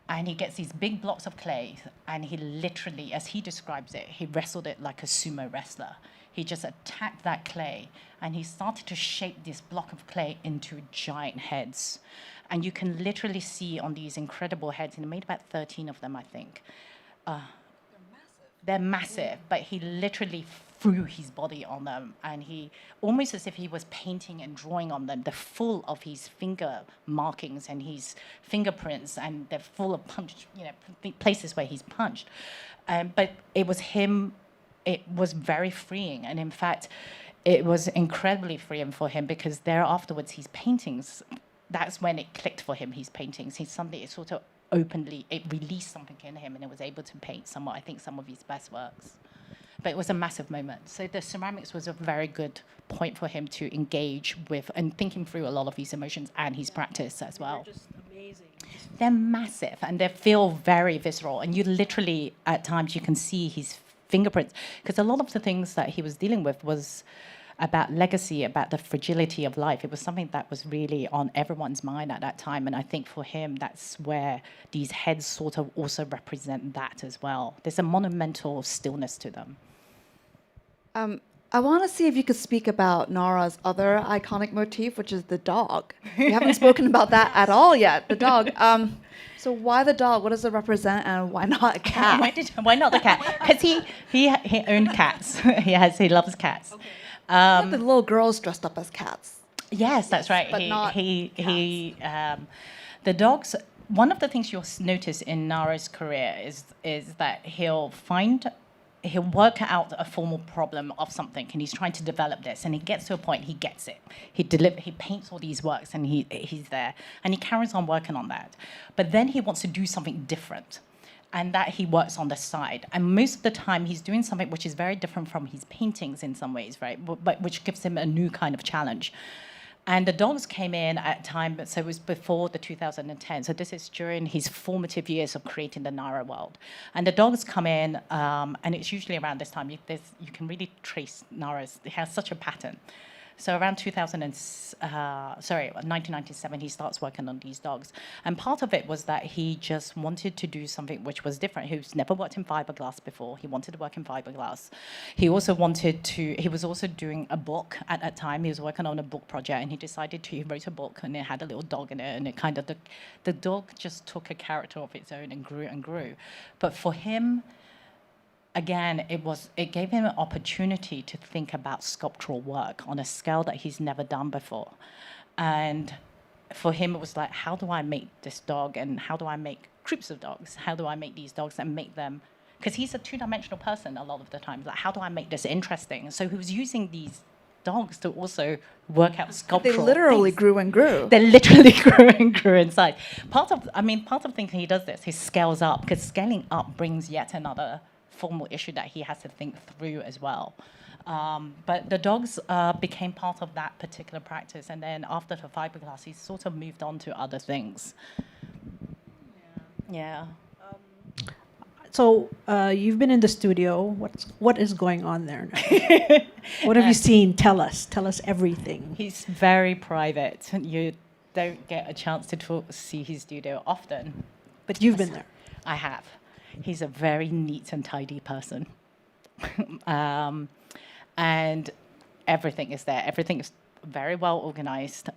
[SPEAKER 2] And he gets these big blocks of clay, and he literally, as he describes it, he wrestled it like a sumo wrestler. He just attacked that clay, and he started to shape this block of clay into giant heads. And you can literally see on these incredible heads, and he made about 13 of them, I think. They're massive, but he literally threw his body on them, and he almost as if he was painting and drawing on them. They're full of his finger markings and his fingerprints, and they're full of places where he's punched. But it was him. It was very freeing, and in fact, it was incredibly freeing for him because there afterwards, his paintings. That's when it clicked for him. His paintings. He's something. It sort of openly. It released something in him, and it was able to paint some of his best works. But it was a massive moment. So the ceramics was a very good point for him to engage with and thinking through a lot of his emotions and his practice as well.
[SPEAKER 3] They're just amazing.
[SPEAKER 2] They're massive and they feel very visceral. And you literally, at times, you can see his fingerprints. Because a lot of the things that he was dealing with was about legacy, about the fragility of life. It was something that was really on everyone's mind at that time. And I think for him, that's where these heads sort of also represent that as well. There's a monumental stillness to them.
[SPEAKER 4] I want to see if you could speak about Nara's other iconic motif, which is the dog. We haven't spoken about that at all yet, the dog. So why the dog? What does it represent, and why not a cat?
[SPEAKER 2] Why not the cat? Because he owned cats. He loves cats.
[SPEAKER 4] Okay. The little girls dressed up as cats.
[SPEAKER 2] Yes, that's right.
[SPEAKER 4] But not
[SPEAKER 2] the dogs. One of the things you'll notice in Nara's career is that he'll work out a formal problem of something, and he's trying to develop this, and he gets to a point, he gets it. He paints all these works, and he's there, and he carries on working on that. But then he wants to do something different, and that he works on the side. And most of the time, he's doing something which is very different from his paintings in some ways, right? But which gives him a new kind of challenge. And the dogs came in at a time, so it was before the 2010. So this is during his formative years of creating the Nara world. And the dogs come in, and it's usually around this time. You can really trace Nara's. It has such a pattern. So around 1997, he starts working on these dogs. And part of it was that he just wanted to do something which was different. He's never worked in fiberglass before. He wanted to work in fiberglass. He was also doing a book at that time. He was working on a book project, and he wrote a book, and it had a little dog in it, and it kind of, the dog just took a character of its own and grew and grew. But for him, again, it gave him an opportunity to think about sculptural work on a scale that he's never done before. And for him, it was like, how do I make this dog, and how do I make groups of dogs? How do I make these dogs and make them, because he's a two-dimensional person a lot of the time. Like, how do I make this interesting? So he was using these dogs to also work out sculptural
[SPEAKER 4] They literally
[SPEAKER 2] things.
[SPEAKER 4] grew and grew.
[SPEAKER 2] They literally grew and grew inside. Part of thinking he does this, he scales up, because scaling up brings yet another formal issue that he has to think through as well. But the dogs became part of that particular practice, and then after the fiberglass, he sort of moved on to other things. Yeah.
[SPEAKER 3] So you've been in the studio. What is going on there now? What have you seen? Tell us everything.
[SPEAKER 2] He's very private. You don't get a chance to see his studio often.
[SPEAKER 3] But you've been there.
[SPEAKER 2] I have. He's a very neat and tidy person. And everything is there. Everything is very well organized.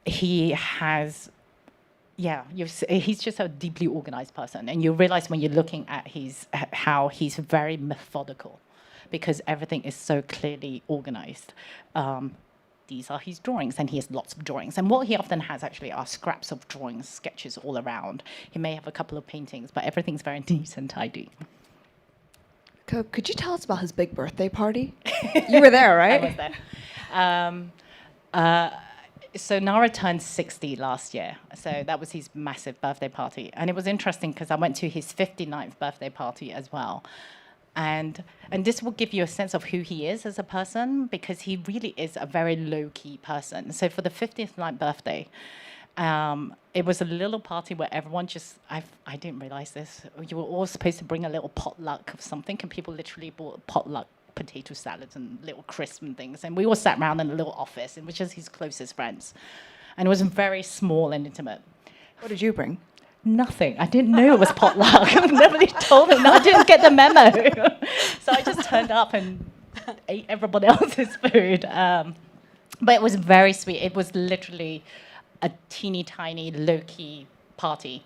[SPEAKER 2] He has, he's just a deeply organized person. And you realize when you're looking at how he's very methodical, because everything is so clearly organized. These are his drawings, and he has lots of drawings. And what he often has, actually, are scraps of drawings, sketches all around. He may have a couple of paintings, but everything's very neat and tidy.
[SPEAKER 4] Could you tell us about his big birthday party? You were there, right?
[SPEAKER 2] I was there. So Nara turned 60 last year. So that was his massive birthday party. And it was interesting, because I went to his 59th birthday party as well. And this will give you a sense of who he is as a person, because he really is a very low-key person. So for the 59th birthday, it was a little party where everyone I didn't realize this. You were all supposed to bring a little potluck of something, and people literally bought potluck potato salads and little crisps and things. And we all sat around in a little office, and which is his closest friends. And it was very small and intimate.
[SPEAKER 4] What did you bring?
[SPEAKER 2] Nothing. I didn't know it was potluck. Nobody told him. I didn't get the memo. So I just turned up and ate everybody else's food. But it was very sweet. It was literally a teeny tiny low-key party.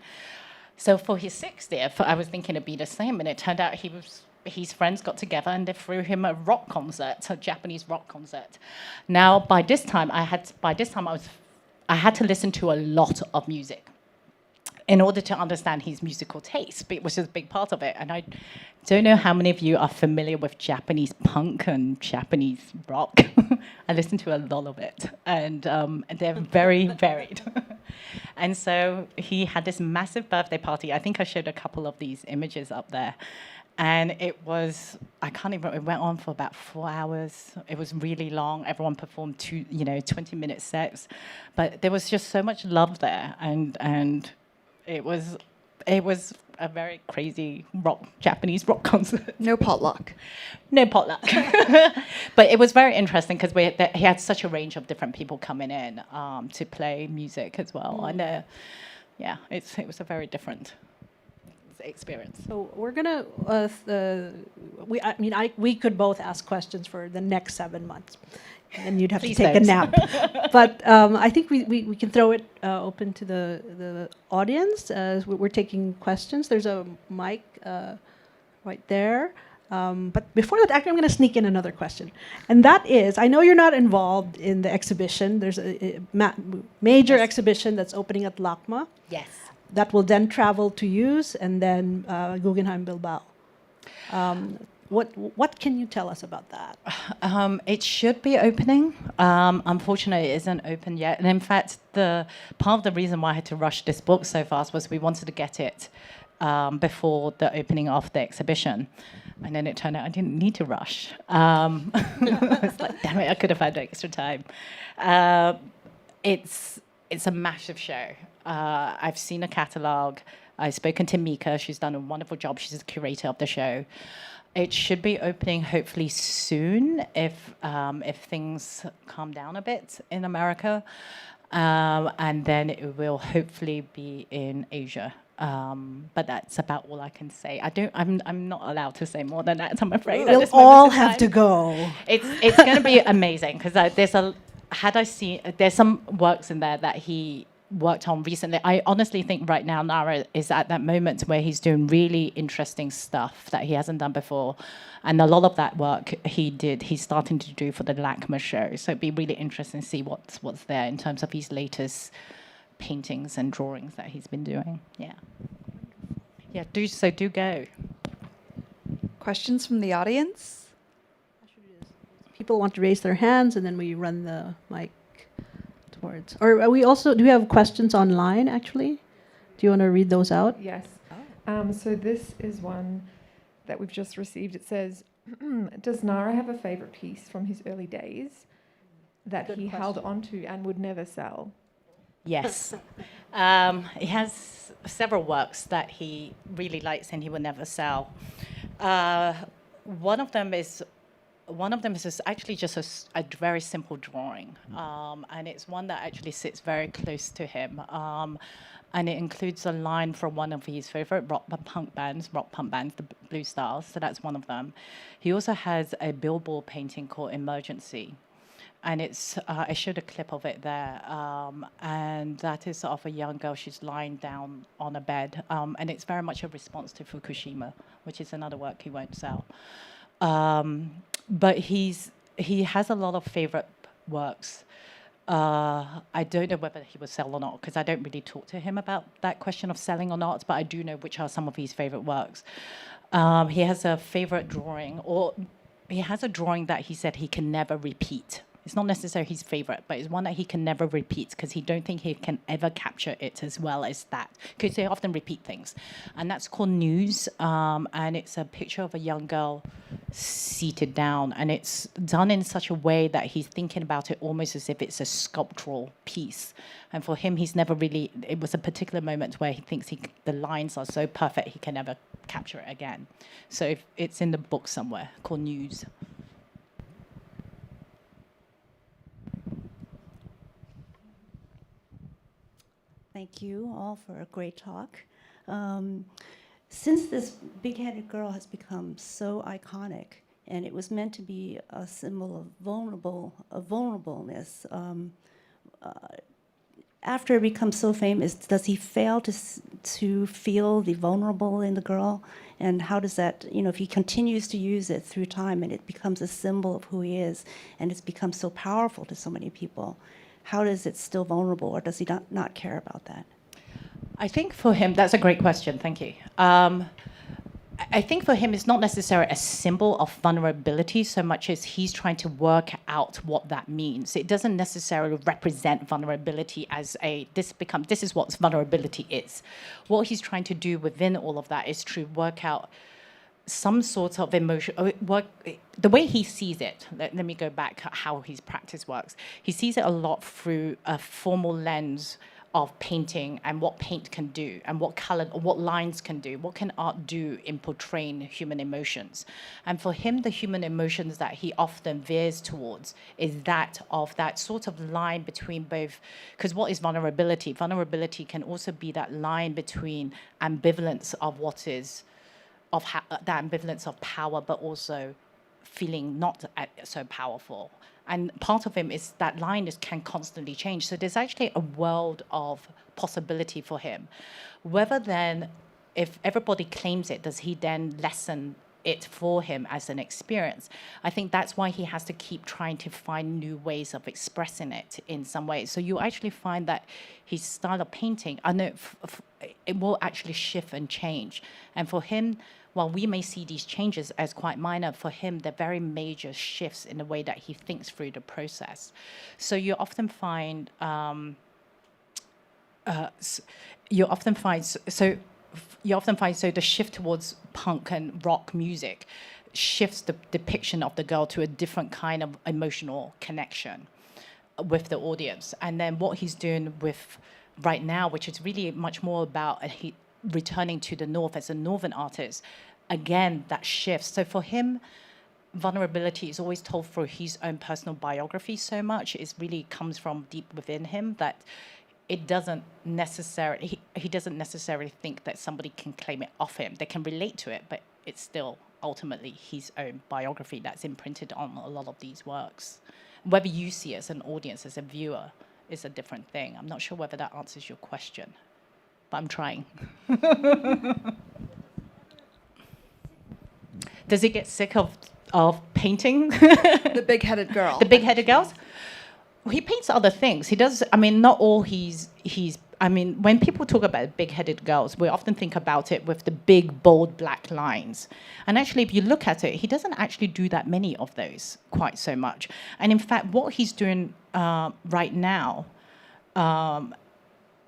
[SPEAKER 2] So for his 60th, I was thinking it'd be the same, and it turned out he was his friends got together and they threw him a rock concert, a Japanese rock concert. Now, by this time, I had to listen to a lot of music in order to understand his musical taste, which is a big part of it. And I don't know how many of you are familiar with Japanese punk and Japanese rock. I listen to a lot of it, and they're very varied. And so he had this massive birthday party. I think I showed a couple of these images up there. And it was, it went on for about 4 hours. It was really long. Everyone performed 20-minute sets. But there was just so much love there. And it was a very crazy Japanese rock concert.
[SPEAKER 4] No potluck.
[SPEAKER 2] No potluck. But it was very interesting because he had such a range of different people coming in to play music as well. And it was a very different experience.
[SPEAKER 3] So we're gonna, we could both ask questions for the next 7 months, and you'd have
[SPEAKER 2] Please
[SPEAKER 3] to take
[SPEAKER 2] don't.
[SPEAKER 3] a nap. But I think we can throw it open to the audience as we're taking questions. There's a mic right there. But before that, actually, I'm going to sneak in another question. And that is, I know you're not involved in the exhibition. There's a major exhibition that's opening at LACMA.
[SPEAKER 2] Yes.
[SPEAKER 3] That will then travel to use and then Guggenheim Bilbao. What can you tell us about that?
[SPEAKER 2] It should be opening. Unfortunately, it isn't open yet. And in fact, part of the reason why I had to rush this book so fast was we wanted to get it before the opening of the exhibition. And then it turned out I didn't need to rush. I was like, damn it, I could have had extra time. It's a massive show. I've seen a catalogue. I've spoken to Mika. She's done a wonderful job. She's the curator of the show. It should be opening hopefully soon if things calm down a bit in America. And then it will hopefully be in Asia. But that's about all I can say. I'm not allowed to say more than that, I'm afraid.
[SPEAKER 3] We'll all have to go.
[SPEAKER 2] It's going to be amazing because there's some works in there that he worked on recently. I honestly think right now Nara is at that moment where he's doing really interesting stuff that he hasn't done before. And a lot of that work he's starting to do for the LACMA show. So it'd be really interesting to see what's there in terms of his latest paintings and drawings that he's been doing. Yeah. Yeah, do go.
[SPEAKER 4] Questions from the audience?
[SPEAKER 3] People want to raise their hands, and then we run the mic towards. Or do we have questions online, actually? Do you want to read those out?
[SPEAKER 5] Yes. So this is one that we've just received. It says, does Nara have a favorite piece from his early days that
[SPEAKER 3] Good
[SPEAKER 5] he
[SPEAKER 3] question.
[SPEAKER 5] held onto and would never sell?
[SPEAKER 2] Yes. He has several works that he really likes and he will never sell. One of them is actually just a very simple drawing, and it's one that actually sits very close to him. And it includes a line from one of his favorite rock punk bands, the Blue Stars. So that's one of them. He also has a billboard painting called Emergency. And I showed a clip of it there, and that is of a young girl. She's lying down on a bed, and it's very much a response to Fukushima, which is another work he won't sell. But he has a lot of favorite works. I don't know whether he will sell or not, because I don't really talk to him about that question of selling or not, but I do know which are some of his favorite works. He has a favorite drawing, or he has a drawing that he said he can never repeat. It's not necessarily his favorite, but it's one that he can never repeat because he don't think he can ever capture it as well as that. Because they often repeat things. And that's called News. And it's a picture of a young girl seated down. And it's done in such a way that he's thinking about it almost as if it's a sculptural piece. And for him, it was a particular moment where he thinks the lines are so perfect he can never capture it again. So it's in the book somewhere called News.
[SPEAKER 6] Thank you all for a great talk. Since this big-headed girl has become so iconic, and it was meant to be a symbol of vulnerableness, after he becomes so famous, does he fail to feel the vulnerable in the girl? And how does that, if he continues to use it through time and it becomes a symbol of who he is, and it's become so powerful to so many people, how is it still vulnerable, or does he not care about that?
[SPEAKER 2] I think for him, that's a great question, thank you. I think for him, it's not necessarily a symbol of vulnerability so much as he's trying to work out what that means. It doesn't necessarily represent vulnerability as this is what vulnerability is. What he's trying to do within all of that is to work out some sort of emotion, the way he sees it. Let me go back how his practice works. He sees it a lot through a formal lens of painting and what paint can do and what color or what lines can do. What can art do in portraying human emotions? And for him, the human emotions that he often veers towards is that of that sort of line between both, because what is vulnerability? Vulnerability can also be that line between ambivalence of what is, that ambivalence of power, but also feeling not so powerful. And part of him is that line can constantly change. So there's actually a world of possibility for him. Whether then, if everybody claims it, does he then lessen it for him as an experience? I think that's why he has to keep trying to find new ways of expressing it in some ways. So you actually find that his style of painting, I know it will actually shift and change. And for him, while we may see these changes as quite minor, for him, they're very major shifts in the way that he thinks through the process. So you often find, so the shift towards punk and rock music shifts the depiction of the girl to a different kind of emotional connection with the audience. And then what he's doing with right now, which is really much more about returning to the North as a Northern artist, again, that shifts. So for him, vulnerability is always told through his own personal biography so much. It really comes from deep within him that it doesn't necessarily, he doesn't necessarily think that somebody can claim it off him. They can relate to it, but it's still ultimately his own biography that's imprinted on a lot of these works. Whether you see it as an audience, as a viewer, is a different thing. I'm not sure whether that answers your question, but I'm trying. Does he get sick of painting?
[SPEAKER 4] The big-headed girl.
[SPEAKER 2] The big-headed girls? Well, he paints other things. He does, not all when people talk about big-headed girls, we often think about it with the big, bold black lines. And actually, if you look at it, he doesn't actually do that many of those quite so much. And in fact, what he's doing right now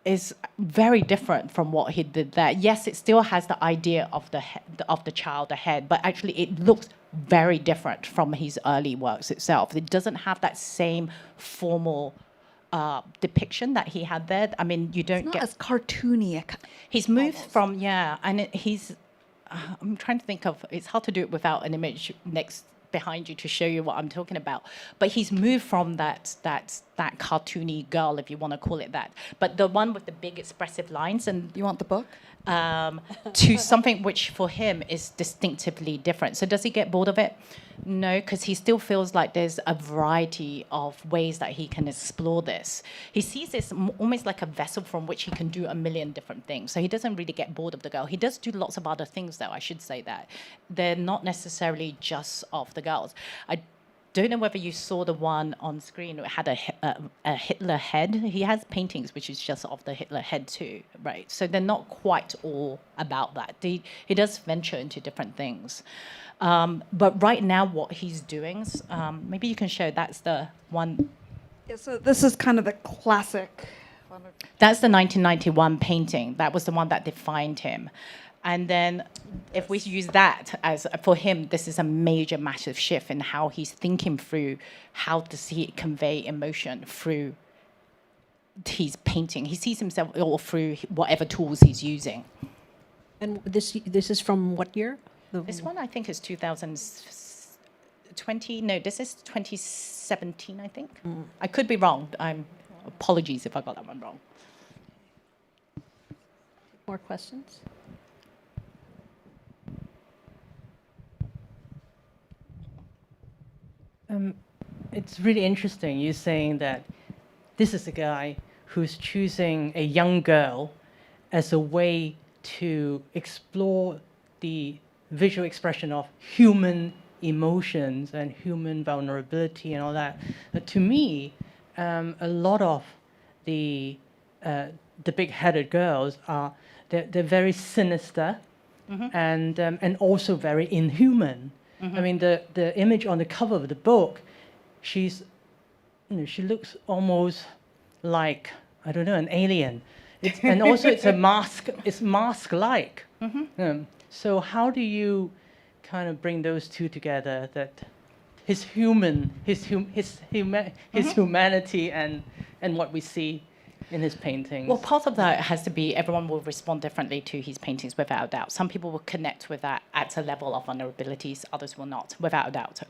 [SPEAKER 2] is very different from what he did there. Yes, it still has the idea of the child ahead, but actually it looks very different from his early works itself. It doesn't have that same formal depiction that he had there. I mean, you don't
[SPEAKER 4] It's not
[SPEAKER 2] get
[SPEAKER 4] as cartoony.
[SPEAKER 2] He's moved
[SPEAKER 4] almost.
[SPEAKER 2] from he's. I'm trying to think of. It's hard to do it without an image next behind you to show you what I'm talking about. But he's moved from that cartoony girl, if you want to call it that, but the one with the big expressive lines, and
[SPEAKER 4] You want the book?
[SPEAKER 2] to something which for him is distinctively different. So does he get bored of it? No, because he still feels like there's a variety of ways that he can explore this. He sees this almost like a vessel from which he can do a million different things. So he doesn't really get bored of the girl. He does do lots of other things, though, I should say that. They're not necessarily just of the girls. I don't know whether you saw the one on screen. It had a Hitler head. He has paintings which is just of the Hitler head too, right? So they're not quite all about that. He does venture into different things. But right now what he's doing, maybe you can show, that's the one.
[SPEAKER 4] Yeah, so this is kind of the classic one.
[SPEAKER 2] That's the 1991 painting. That was the one that defined him. And then if we use that as, for him, this is a major, massive shift in how he's thinking through how does he convey emotion through his painting. He sees himself all through whatever tools he's using.
[SPEAKER 3] And this is from what year?
[SPEAKER 2] This one, I think, is 2020. No, this is 2017, I think. I could be wrong. Apologies if I got that one wrong.
[SPEAKER 3] More questions?
[SPEAKER 7] It's really interesting you saying that this is a guy who's choosing a young girl as a way to explore the visual expression of human emotions and human vulnerability and all that. But to me, a lot of the big-headed girls they're very sinister and also very inhuman. I mean, the image on the cover of the book, she looks almost like, I don't know, an alien. And also it's a mask. It's mask-like. So how do you kind of bring those two together? That his humanity and what we see in his paintings.
[SPEAKER 2] Well, part of that has to be everyone will respond differently to his paintings, without a doubt. Some people will connect with that at a level of vulnerabilities, others will not, without a doubt.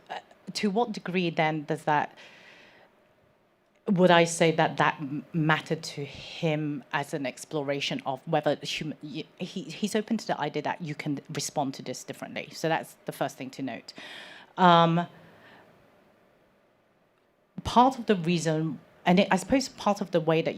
[SPEAKER 2] To what degree then does that? Would I say that mattered to him as an exploration of whether he's open to the idea that you can respond to this differently? So that's the first thing to note. Part of the reason, and I suppose part of the way that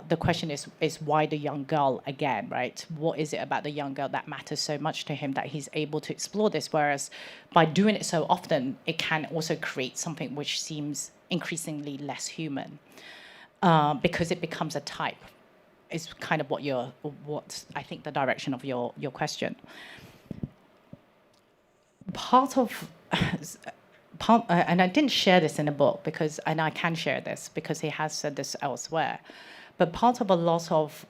[SPEAKER 2] the question is why the young girl again, right? What is it about the young girl that matters so much to him that he's able to explore this? Whereas by doing it so often, it can also create something which seems increasingly less human, because it becomes a type. Is kind of what I think the direction of your question. And I didn't share this in the book and I can share this because he has said this elsewhere, but part of a lot of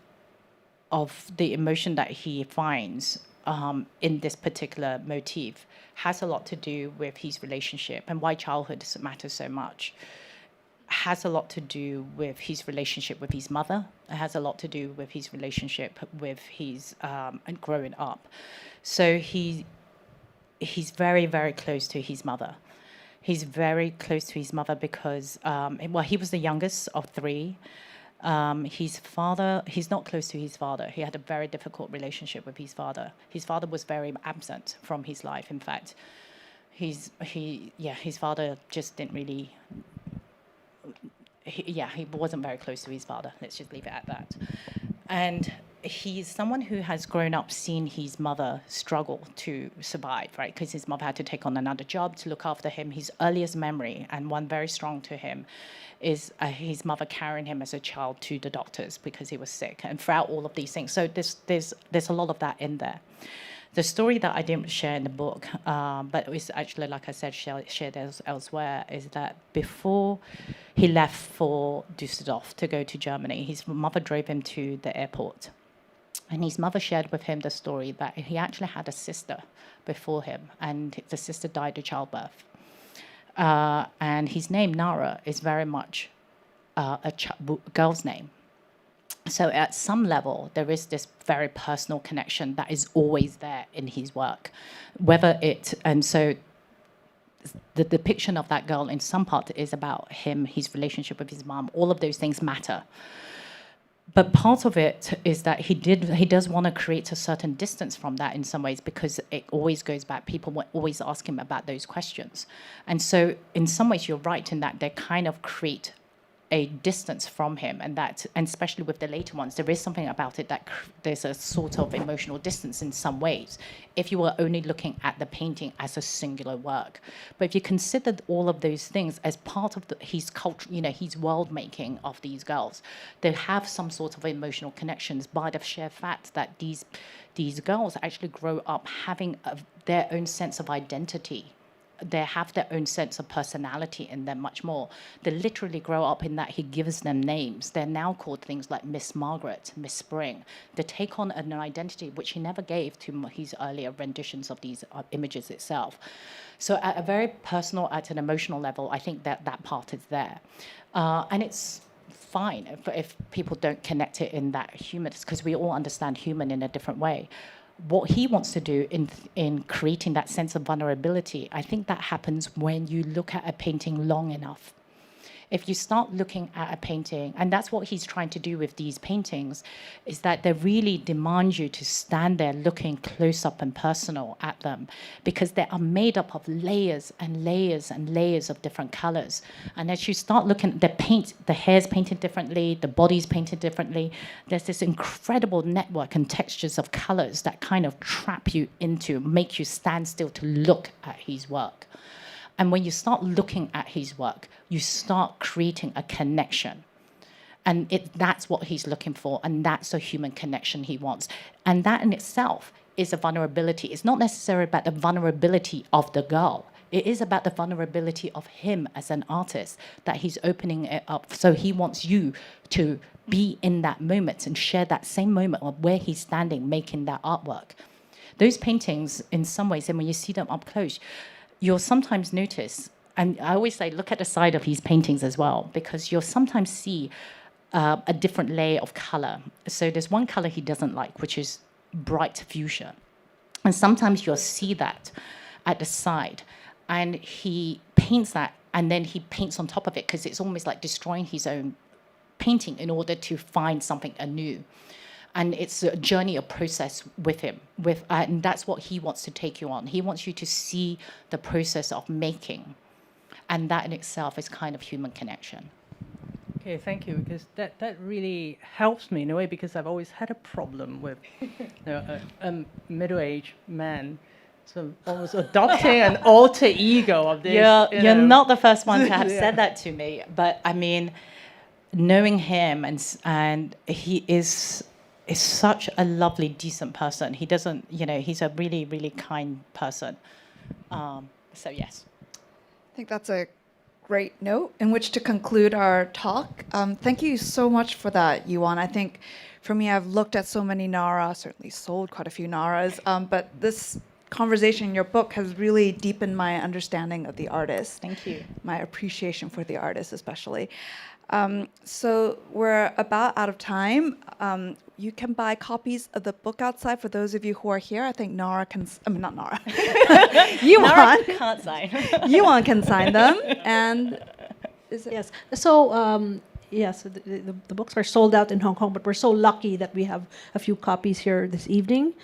[SPEAKER 2] the emotion that he finds in this particular motif has a lot to do with his relationship, and why childhood matters so much has a lot to do with his relationship with his mother. It has a lot to do with his relationship with his and growing up. So he's very, very close to his mother. He's very close to his mother because, he was the youngest of three. His father, he's not close to his father. He had a very difficult relationship with his father. His father was very absent from his life. In fact, his father just didn't really, he wasn't very close to his father. Let's just leave it at that. And he's someone who has grown up seeing his mother struggle to survive, right? Because his mother had to take on another job to look after him. His earliest memory, and one very strong to him, is his mother carrying him as a child to the doctors because he was sick, and throughout all of these things. So there's a lot of that in there. The story that I didn't share in the book, but it was actually, like I said, shared elsewhere, is that before he left for Düsseldorf to go to Germany, his mother drove him to the airport. And his mother shared with him the story that he actually had a sister before him, and the sister died of childbirth. And his name, Nara, is very much a girl's name. So at some level, there is this very personal connection that is always there in his work. And so the depiction of that girl in some part is about him, his relationship with his mom. All of those things matter. But part of it is that he does want to create a certain distance from that in some ways, because it always goes back. People will always ask him about those questions. And so in some ways, you're right in that they kind of create a distance from him, and especially with the later ones, there is something about it that there's a sort of emotional distance in some ways, if you were only looking at the painting as a singular work. But if you considered all of those things as part of his culture, his world making of these girls, they have some sort of emotional connections by the sheer fact that these girls actually grow up having their own sense of identity. They have their own sense of personality in them much more. They literally grow up in that he gives them names. They're now called things like Miss Margaret, Miss Spring. They take on an identity which he never gave to his earlier renditions of these images itself. So at a very personal, at an emotional level, I think that part is there. And it's fine if people don't connect it in that human, because we all understand human in a different way. What he wants to do in creating that sense of vulnerability, I think that happens when you look at a painting long enough. If you start looking at a painting, and that's what he's trying to do with these paintings, is that they really demand you to stand there looking close up and personal at them, because they are made up of layers and layers and layers of different colors. And as you start looking, the hair's painted differently, the body's painted differently. There's this incredible network and textures of colors that kind of trap you into, make you stand still to look at his work. And when you start looking at his work, you start creating a connection. And that's what he's looking for, and that's a human connection he wants. And that in itself is a vulnerability. It's not necessarily about the vulnerability of the girl. It is about the vulnerability of him as an artist, that he's opening it up. So he wants you to be in that moment and share that same moment of where he's standing making that artwork. Those paintings, in some ways, and when you see them up close, you'll sometimes notice, and I always say, look at the side of his paintings as well, because you'll sometimes see a different layer of color. So there's one color he doesn't like, which is bright fuchsia. And sometimes you'll see that at the side. And he paints that, and then he paints on top of it, because it's almost like destroying his own painting in order to find something anew. And it's a journey, a process with him. And that's what he wants to take you on. He wants you to see the process of making. And that in itself is kind of human connection.
[SPEAKER 7] Okay, thank you, because that really helps me in a way, because I've always had a problem with a middle-aged man So almost adopting an alter ego of this.
[SPEAKER 2] You're not the first one to have said that to me, but I mean, knowing him and he is such a lovely, decent person. He doesn't, he's a really, really kind person. So yes.
[SPEAKER 4] I think that's a great note in which to conclude our talk. Thank you so much for that, Yeewan. I think for me, I've looked at so many Nara, certainly sold quite a few Naras, but this conversation in your book has really deepened my understanding of the artist.
[SPEAKER 2] Thank you.
[SPEAKER 4] My appreciation for the artist, especially. So we're about out of time. You can buy copies of the book outside for those of you who are here. I think Nara can, not Nara.
[SPEAKER 2] Nara can't sign.
[SPEAKER 4] Yeewan can sign them. And is it?
[SPEAKER 3] Yes. So, yes, the books are sold out in Hong Kong, but we're so lucky that we have a few copies here this evening.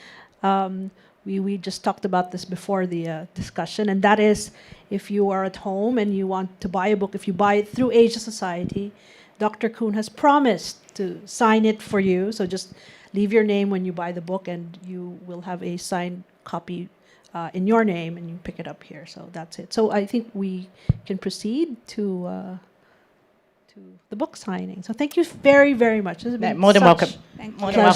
[SPEAKER 3] We just talked about this before the discussion, and that is, if you are at home and you want to buy a book, if you buy it through Asia Society, Dr. Koon has promised to sign it for you. So just leave your name when you buy the book, and you will have a signed copy in your name, and you pick it up here. So that's it. So I think we can proceed to the book signing. So thank you very, very much. This has been
[SPEAKER 2] More than
[SPEAKER 3] such
[SPEAKER 2] welcome.
[SPEAKER 4] Thank
[SPEAKER 2] More
[SPEAKER 4] you.
[SPEAKER 2] than welcome.